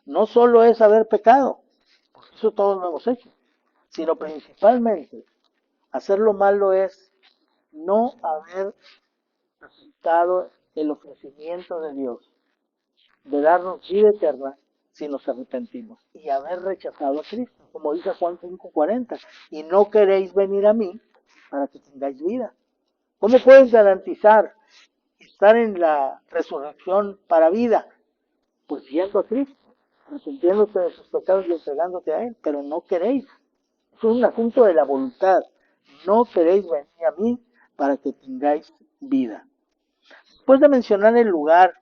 no solo es haber pecado, porque eso todos lo hemos hecho, sino principalmente hacer lo malo es no haber aceptado el ofrecimiento de Dios de darnos vida eterna si nos arrepentimos y haber rechazado a Cristo, como dice Juan 5:40, y no queréis venir a mí para que tengáis vida. ¿Cómo puedes garantizar estar en la resurrección para vida? Pues yendo a Cristo, arrepintiéndote de sus pecados y entregándote a Él, pero no queréis. Es un asunto de la voluntad. No queréis venir a mí para que tengáis vida. Después de mencionar el lugar,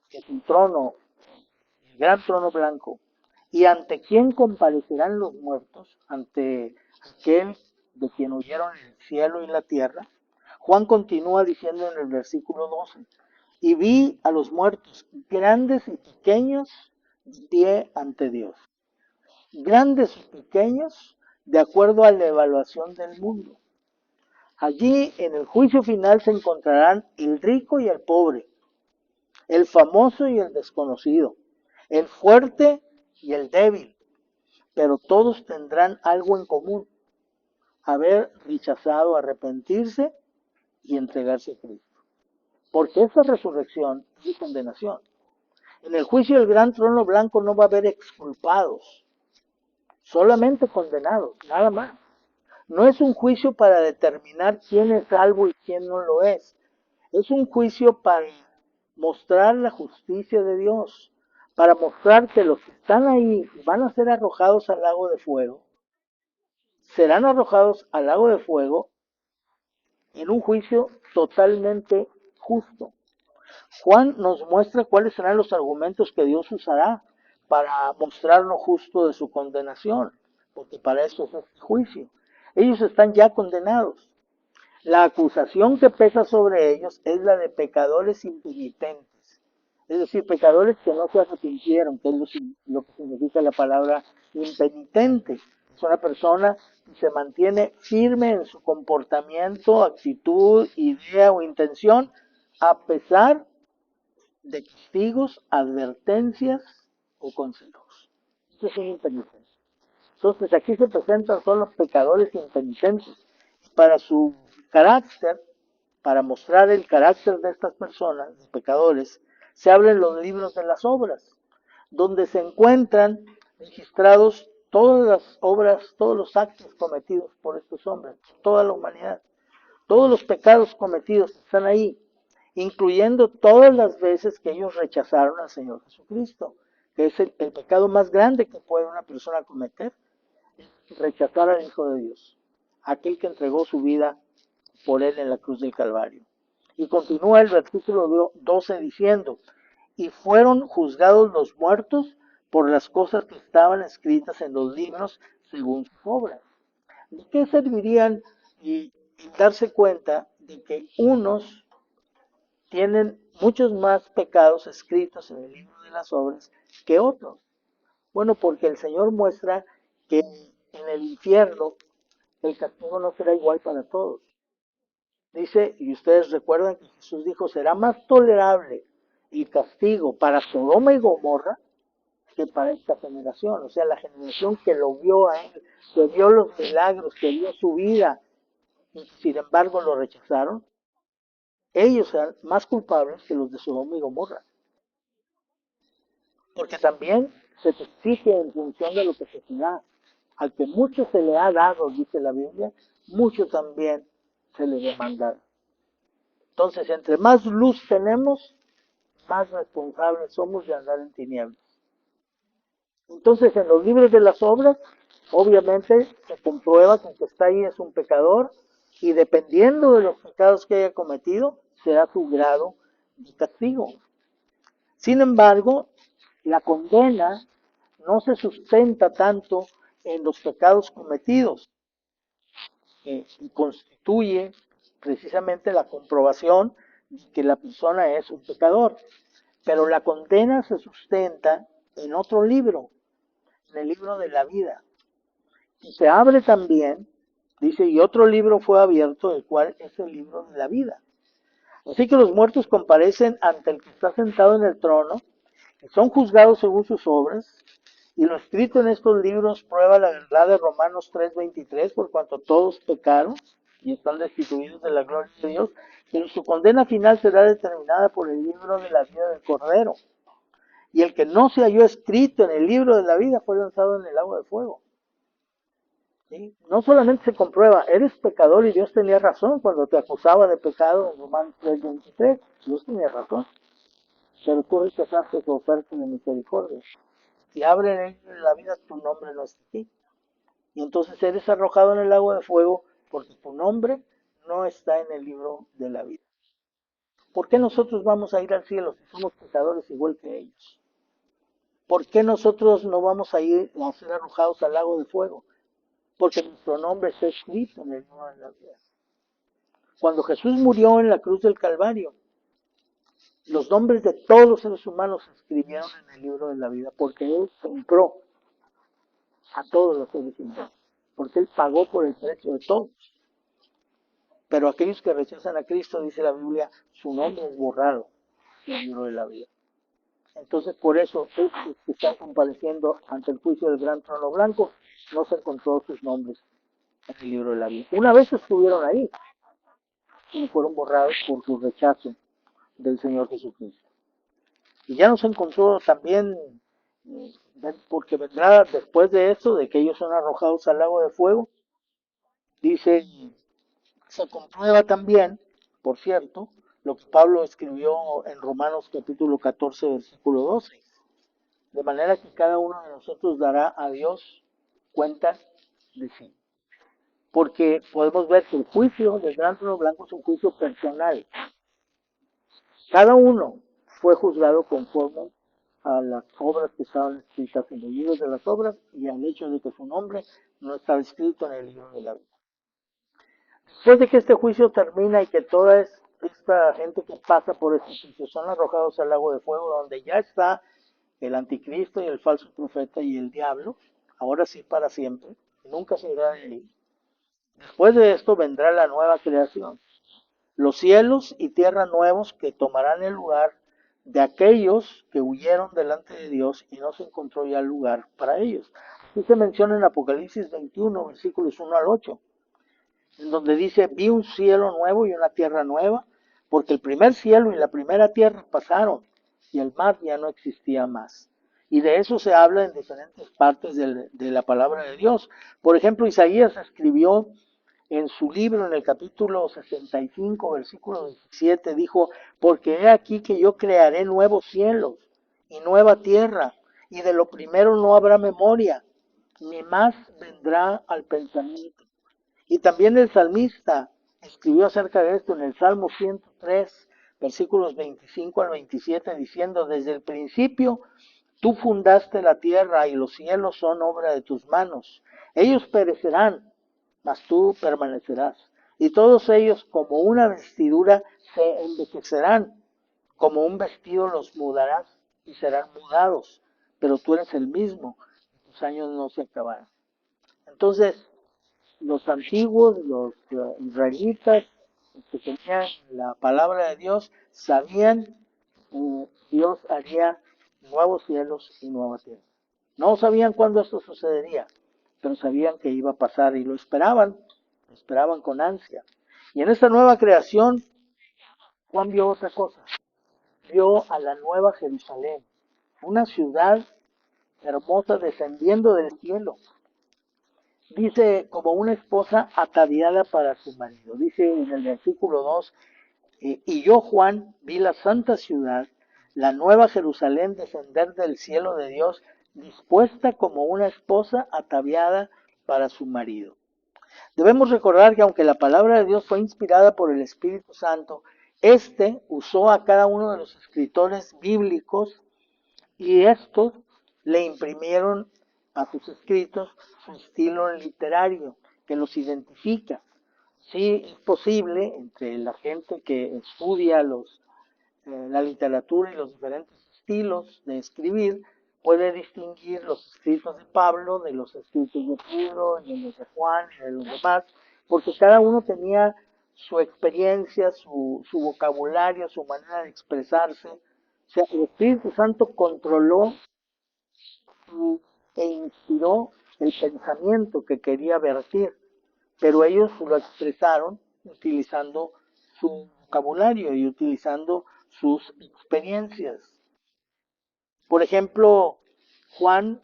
que es un trono, el gran trono blanco, y ante quién comparecerán los muertos, ante aquel de quien huyeron el cielo y la tierra, Juan continúa diciendo en el versículo 12, y vi a los muertos, grandes y pequeños, de pie ante Dios. Grandes y pequeños, de acuerdo a la evaluación del mundo. Allí en el juicio final se encontrarán el rico y el pobre, el famoso y el desconocido, el fuerte y el débil, pero todos tendrán algo en común: haber rechazado arrepentirse y entregarse a Cristo. Porque esa resurrección es condenación. En el juicio del gran trono blanco no va a haber exculpados, solamente condenados, nada más. No es un juicio para determinar quién es salvo y quién no lo es. Es un juicio para mostrar la justicia de Dios, para mostrar que los que están ahí van a ser arrojados al lago de fuego, serán arrojados al lago de fuego en un juicio totalmente justo. Juan nos muestra cuáles serán los argumentos que Dios usará para mostrar lo justo de su condenación, porque para eso es este juicio. Ellos están ya condenados. La acusación que pesa sobre ellos es la de pecadores impenitentes, es decir, pecadores que no se arrepintieron, que es lo que significa la palabra impenitente. Es una persona que se mantiene firme en su comportamiento, actitud, idea o intención, a pesar de castigos, advertencias o consejos. Estos son impenitentes. Entonces aquí se presentan solo los pecadores impenitentes. Para su carácter, para mostrar el carácter de estas personas, los pecadores, se abren los libros de las obras, donde se encuentran registrados todas las obras, todos los actos cometidos por estos hombres, por toda la humanidad. Todos los pecados cometidos están ahí, incluyendo todas las veces que ellos rechazaron al Señor Jesucristo, que es el pecado más grande que puede una persona cometer, rechazar al Hijo de Dios, aquel que entregó su vida por él en la cruz del Calvario. Y continúa el versículo 12 diciendo, y fueron juzgados los muertos por las cosas que estaban escritas en los libros según sus obras. ¿De qué servirían y darse cuenta de que unos tienen muchos más pecados escritos en el libro de las obras que otros? Bueno, porque el Señor muestra que en el infierno el castigo no será igual para todos. Dice, y ustedes recuerdan que Jesús dijo, será más tolerable el castigo para Sodoma y Gomorra que para esta generación. O sea, la generación que lo vio a él, que vio los milagros, que vio su vida, y sin embargo lo rechazaron, ellos serán más culpables que los de Sodoma y Gomorra. Porque también se te exige en función de lo que se te da. Al que mucho se le ha dado, dice la Biblia, mucho también se le demanda. Entonces, entre más luz tenemos, más responsables somos de andar en tinieblas. Entonces, en los libros de las obras, obviamente se comprueba que el que está ahí es un pecador y dependiendo de los pecados que haya cometido, será su grado de castigo. Sin embargo, la condena no se sustenta tanto en los pecados cometidos, y constituye precisamente la comprobación de que la persona es un pecador. Pero la condena se sustenta en otro libro, en el libro de la vida. Y se abre también, dice, y otro libro fue abierto, el cual es el libro de la vida. Así que los muertos comparecen ante el que está sentado en el trono, que son juzgados según sus obras, y lo escrito en estos libros prueba la verdad de Romanos 3:23, por cuanto todos pecaron y están destituidos de la gloria de Dios, pero su condena final será determinada por el libro de la vida del Cordero. Y el que no se halló escrito en el libro de la vida fue lanzado en el agua de fuego. ¿Sí? No solamente se comprueba, eres pecador y Dios tenía razón cuando te acusaba de pecado en Romanos 3:23, Dios tenía razón, pero tú rechazaste su oferta de misericordia. Si abre en la vida, tu nombre no está aquí. Y entonces eres arrojado en el agua de fuego porque tu nombre no está en el libro de la vida. ¿Por qué nosotros vamos a ir al cielo si somos pecadores igual que ellos? ¿Por qué nosotros no vamos a ir a ser arrojados al lago de fuego? Porque nuestro nombre está escrito en el libro de la vida. Cuando Jesús murió en la cruz del Calvario, los nombres de todos los seres humanos se escribieron en el libro de la vida porque Él compró a todos los seres humanos, porque Él pagó por el precio de todos. Pero aquellos que rechazan a Cristo, dice la Biblia, su nombre es borrado del libro de la vida. Entonces, por eso, estos que están compareciendo ante el juicio del gran trono blanco, no se encontró sus nombres en el libro de la vida. Una vez estuvieron ahí, y fueron borrados por su rechazo del Señor Jesucristo. Y ya nos encontró también, porque vendrá después de esto, de que ellos son arrojados al lago de fuego, dice, se comprueba también, por cierto, lo que Pablo escribió en Romanos capítulo 14, versículo 12. De manera que cada uno de nosotros dará a Dios cuenta de sí. Porque podemos ver que el juicio del gran trono blanco es un juicio personal. Cada uno fue juzgado conforme a las obras que estaban escritas en los libros de las obras y al hecho de que su nombre no estaba escrito en el libro de la vida. Después de que este juicio termina y que toda esta gente que pasa por este juicio son arrojados al lago de fuego, donde ya está el anticristo y el falso profeta y el diablo, ahora sí para siempre, nunca se irá de ahí. Después de esto vendrá la nueva creación, los cielos y tierra nuevos que tomarán el lugar de aquellos que huyeron delante de Dios y no se encontró ya lugar para ellos. Aquí se menciona en Apocalipsis 21, versículos 1 al 8, en donde dice, vi un cielo nuevo y una tierra nueva, porque el primer cielo y la primera tierra pasaron, y el mar ya no existía más. Y de eso se habla en diferentes partes de la palabra de Dios. Por ejemplo, Isaías escribió en su libro, en el capítulo 65, versículo 17, dijo, porque he aquí que yo crearé nuevos cielos y nueva tierra, y de lo primero no habrá memoria, ni más vendrá al pensamiento. Y también el salmista escribió acerca de esto en el Salmo 103, versículos 25 al 27, diciendo, desde el principio tú fundaste la tierra y los cielos son obra de tus manos. Ellos perecerán, mas tú permanecerás. Y todos ellos como una vestidura se envejecerán, como un vestido los mudarás y serán mudados, pero tú eres el mismo, tus años no se acabarán. Entonces, los antiguos, los israelitas, que tenían la palabra de Dios, sabían que Dios haría nuevos cielos y nueva tierra. No sabían cuándo esto sucedería, pero sabían que iba a pasar y lo esperaban con ansia. Y en esta nueva creación, Juan vio otra cosa, vio a la nueva Jerusalén, una ciudad hermosa descendiendo del cielo. Dice, como una esposa ataviada para su marido. Dice en el versículo 2, y yo, Juan, vi la santa ciudad, la nueva Jerusalén, descender del cielo de Dios, dispuesta como una esposa ataviada para su marido. Debemos recordar que aunque la palabra de Dios fue inspirada por el Espíritu Santo, éste usó a cada uno de los escritores bíblicos y estos le imprimieron a sus escritos su estilo literario que los identifica. Sí es posible entre la gente que estudia la literatura y los diferentes estilos de escribir, puede distinguir los escritos de Pablo de los escritos de Pedro, de los de Juan y de los demás, porque cada uno tenía su experiencia, su vocabulario, su manera de expresarse. O sea, el Espíritu Santo controló e inspiró el pensamiento que quería vertir, pero ellos lo expresaron utilizando su vocabulario y utilizando sus experiencias. Por ejemplo, Juan,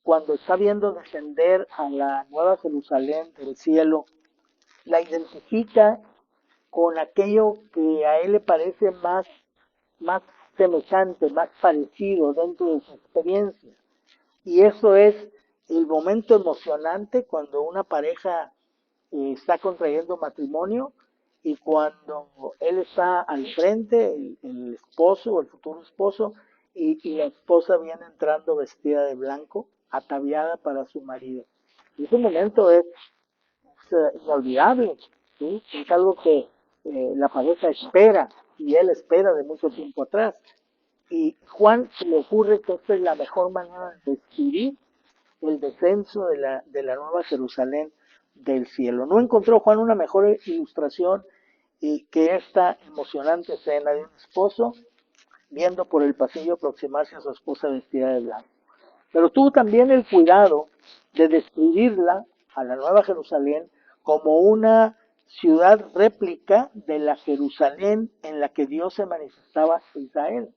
cuando está viendo descender a la Nueva Jerusalén del cielo, la identifica con aquello que a él le parece más semejante, más parecido dentro de su experiencia. Y eso es el momento emocionante cuando una pareja está contrayendo matrimonio y cuando él está al frente, el esposo o el futuro esposo, y la esposa viene entrando vestida de blanco, ataviada para su marido. Y ese momento es inolvidable, ¿sí? Es algo que la pareja espera y él espera de mucho tiempo atrás. Y Juan se le ocurre que esta es la mejor manera de describir el descenso de la Nueva Jerusalén del cielo. No encontró Juan una mejor ilustración que esta emocionante escena de un esposo viendo por el pasillo aproximarse a su esposa vestida de blanco. Pero tuvo también el cuidado de describirla a la Nueva Jerusalén como una ciudad réplica de la Jerusalén en la que Dios se manifestaba a Israel,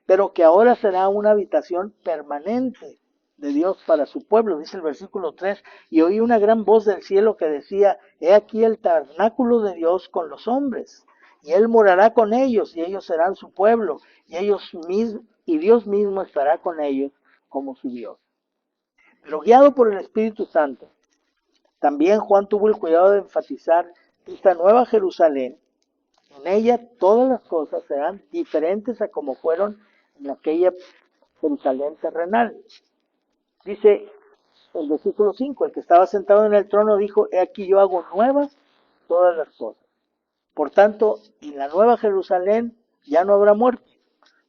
pero que ahora será una habitación permanente de Dios para su pueblo, dice el versículo 3, y oí una gran voz del cielo que decía, he aquí el tabernáculo de Dios con los hombres, y él morará con ellos, y ellos serán su pueblo, y Dios mismo estará con ellos como su Dios. Pero guiado por el Espíritu Santo, también Juan tuvo el cuidado de enfatizar que esta nueva Jerusalén, en ella todas las cosas serán diferentes a como fueron en aquella Jerusalén terrenal. Dice el versículo 5, el que estaba sentado en el trono dijo, he aquí yo hago nuevas todas las cosas. Por tanto, en la nueva Jerusalén ya no habrá muerte,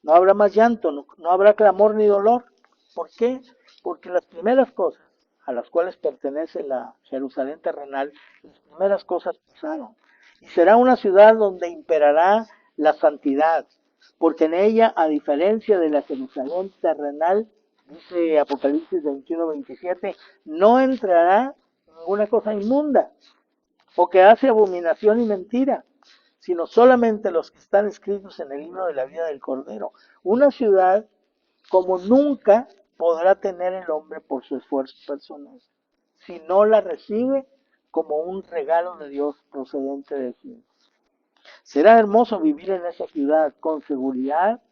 no habrá más llanto, no habrá clamor ni dolor. ¿Por qué? Porque las primeras cosas a las cuales pertenece la Jerusalén terrenal, las primeras cosas pasaron. Y será una ciudad donde imperará la santidad, porque en ella, a diferencia de la Jerusalén terrenal, dice Apocalipsis 21-27, no entrará ninguna cosa inmunda, o que hace abominación y mentira, sino solamente los que están escritos en el libro de la vida del Cordero. Una ciudad como nunca podrá tener el hombre por su esfuerzo personal, si no la recibe como un regalo de Dios procedente de sí. Será hermoso vivir en esa ciudad con seguridad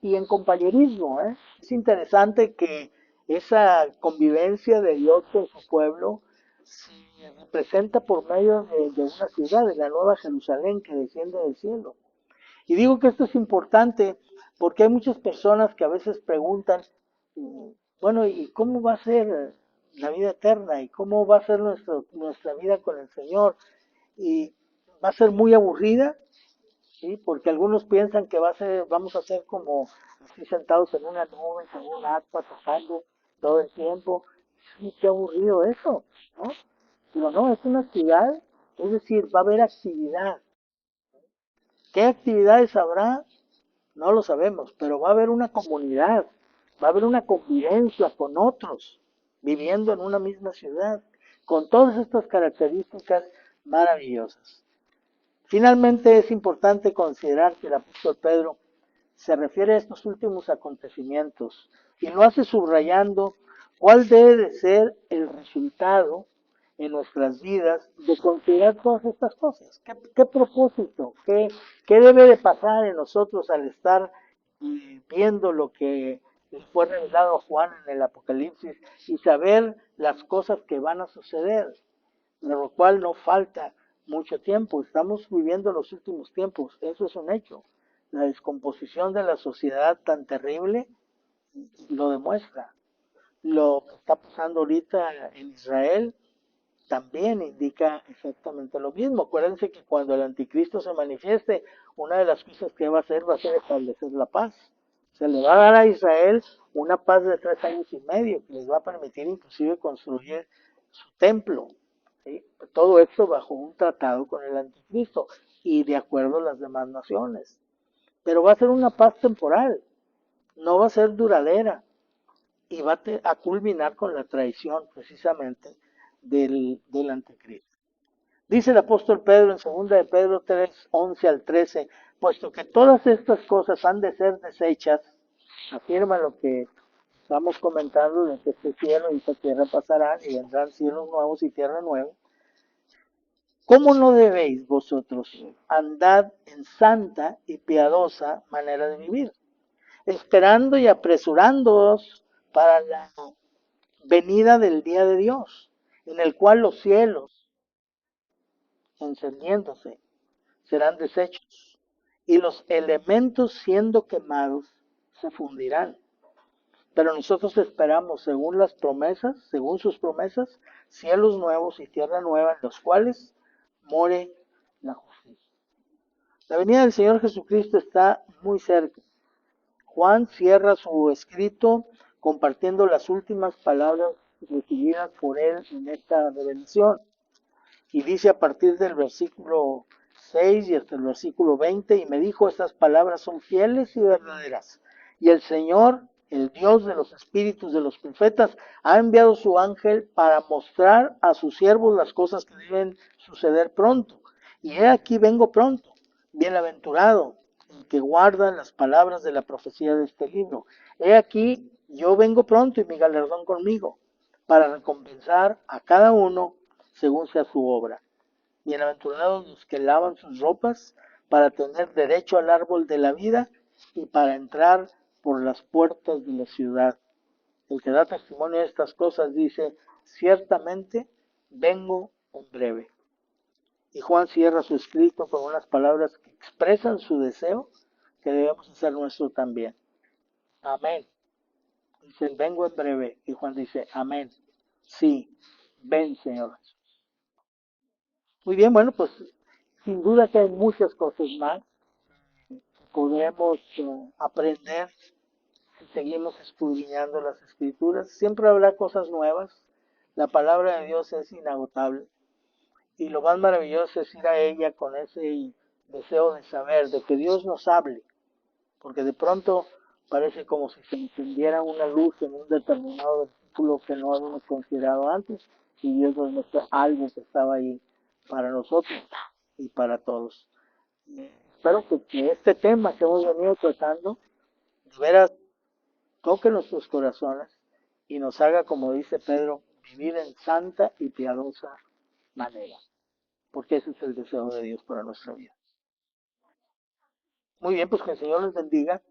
y en compañerismo. Es interesante que esa convivencia de Dios con su pueblo se representa por medio de una ciudad, de la Nueva Jerusalén que desciende del cielo. Y digo que esto es importante porque hay muchas personas que a veces preguntan, bueno, ¿y cómo va a ser la vida eterna? ¿Y cómo va a ser nuestra vida con el Señor? ¿Y va a ser muy aburrida? ¿Sí? Porque algunos piensan que vamos a ser como así sentados en una nube, en un agua, tocando todo el tiempo. Sí, qué aburrido eso, ¿no? Pero no, es una ciudad, es decir, va a haber actividad. ¿Qué actividades habrá? No lo sabemos, pero va a haber una comunidad, va a haber una convivencia con otros, viviendo en una misma ciudad, con todas estas características maravillosas. Finalmente es importante considerar que el apóstol Pedro se refiere a estos últimos acontecimientos y lo hace subrayando cuál debe de ser el resultado en nuestras vidas de considerar todas estas cosas. ¿Qué propósito? ¿Qué debe de pasar en nosotros al estar viendo lo que fue revelado a Juan en el Apocalipsis y saber las cosas que van a suceder? De lo cual no falta mucho tiempo. Estamos viviendo los últimos tiempos, eso es un hecho. La descomposición de la sociedad tan terrible lo demuestra. Lo que está pasando ahorita en Israel también indica exactamente lo mismo. Acuérdense que cuando el anticristo se manifieste, una de las cosas que va a ser establecer la paz. Se le va a dar a Israel una paz de 3 años y medio que les va a permitir inclusive construir su templo. ¿Sí? Todo esto bajo un tratado con el anticristo y de acuerdo a las demás naciones. Pero va a ser una paz temporal, no va a ser duradera y va a culminar con la traición precisamente del anticristo. Dice el apóstol Pedro en 2 de Pedro 3, 11 al 13, puesto que todas estas cosas han de ser desechas, afirma lo que estamos comentando de que este cielo y esta tierra pasarán y vendrán cielos nuevos y tierra nueva. ¿Cómo no debéis vosotros andar en santa y piadosa manera de vivir, esperando y apresurándoos para la venida del día de Dios, en el cual los cielos, encendiéndose, serán deshechos, y los elementos siendo quemados se fundirán? Pero nosotros esperamos, según las promesas, según sus promesas, cielos nuevos y tierra nueva, en los cuales more la justicia. La venida del Señor Jesucristo está muy cerca. Juan cierra su escrito compartiendo las últimas palabras recibidas por él en esta revelación. Y dice a partir del versículo 6 y hasta el versículo 20, y me dijo, estas palabras son fieles y verdaderas. Y el Señor, el Dios de los espíritus de los profetas, ha enviado su ángel para mostrar a sus siervos las cosas que deben suceder pronto. Y he aquí vengo pronto, bienaventurado el que guarda las palabras de la profecía de este libro. He aquí, yo vengo pronto y mi galardón conmigo, para recompensar a cada uno según sea su obra. Bienaventurados los que lavan sus ropas para tener derecho al árbol de la vida y para entrar por las puertas de la ciudad. El que da testimonio de estas cosas dice, ciertamente vengo en breve. Y Juan cierra su escrito con unas palabras que expresan su deseo que debemos hacer nuestro también. Amén. Dice, vengo en breve. Y Juan dice, amén. Sí, ven, Señor. Muy bien, bueno, pues sin duda que hay muchas cosas más que podemos aprender si seguimos escudriñando las escrituras. Siempre habrá cosas nuevas. La palabra de Dios es inagotable. Y lo más maravilloso es ir a ella con ese deseo de saber, de que Dios nos hable. Porque de pronto parece como si se encendiera una luz en un determinado versículo que no habíamos considerado antes. Y Dios nos muestra algo que estaba ahí para nosotros y para todos. Espero que este tema que hemos venido tratando, de veras, toque nuestros corazones y nos haga, como dice Pedro, vivir en santa y piadosa manera, porque ese es el deseo de Dios para nuestra vida. Muy bien, pues que el Señor les bendiga.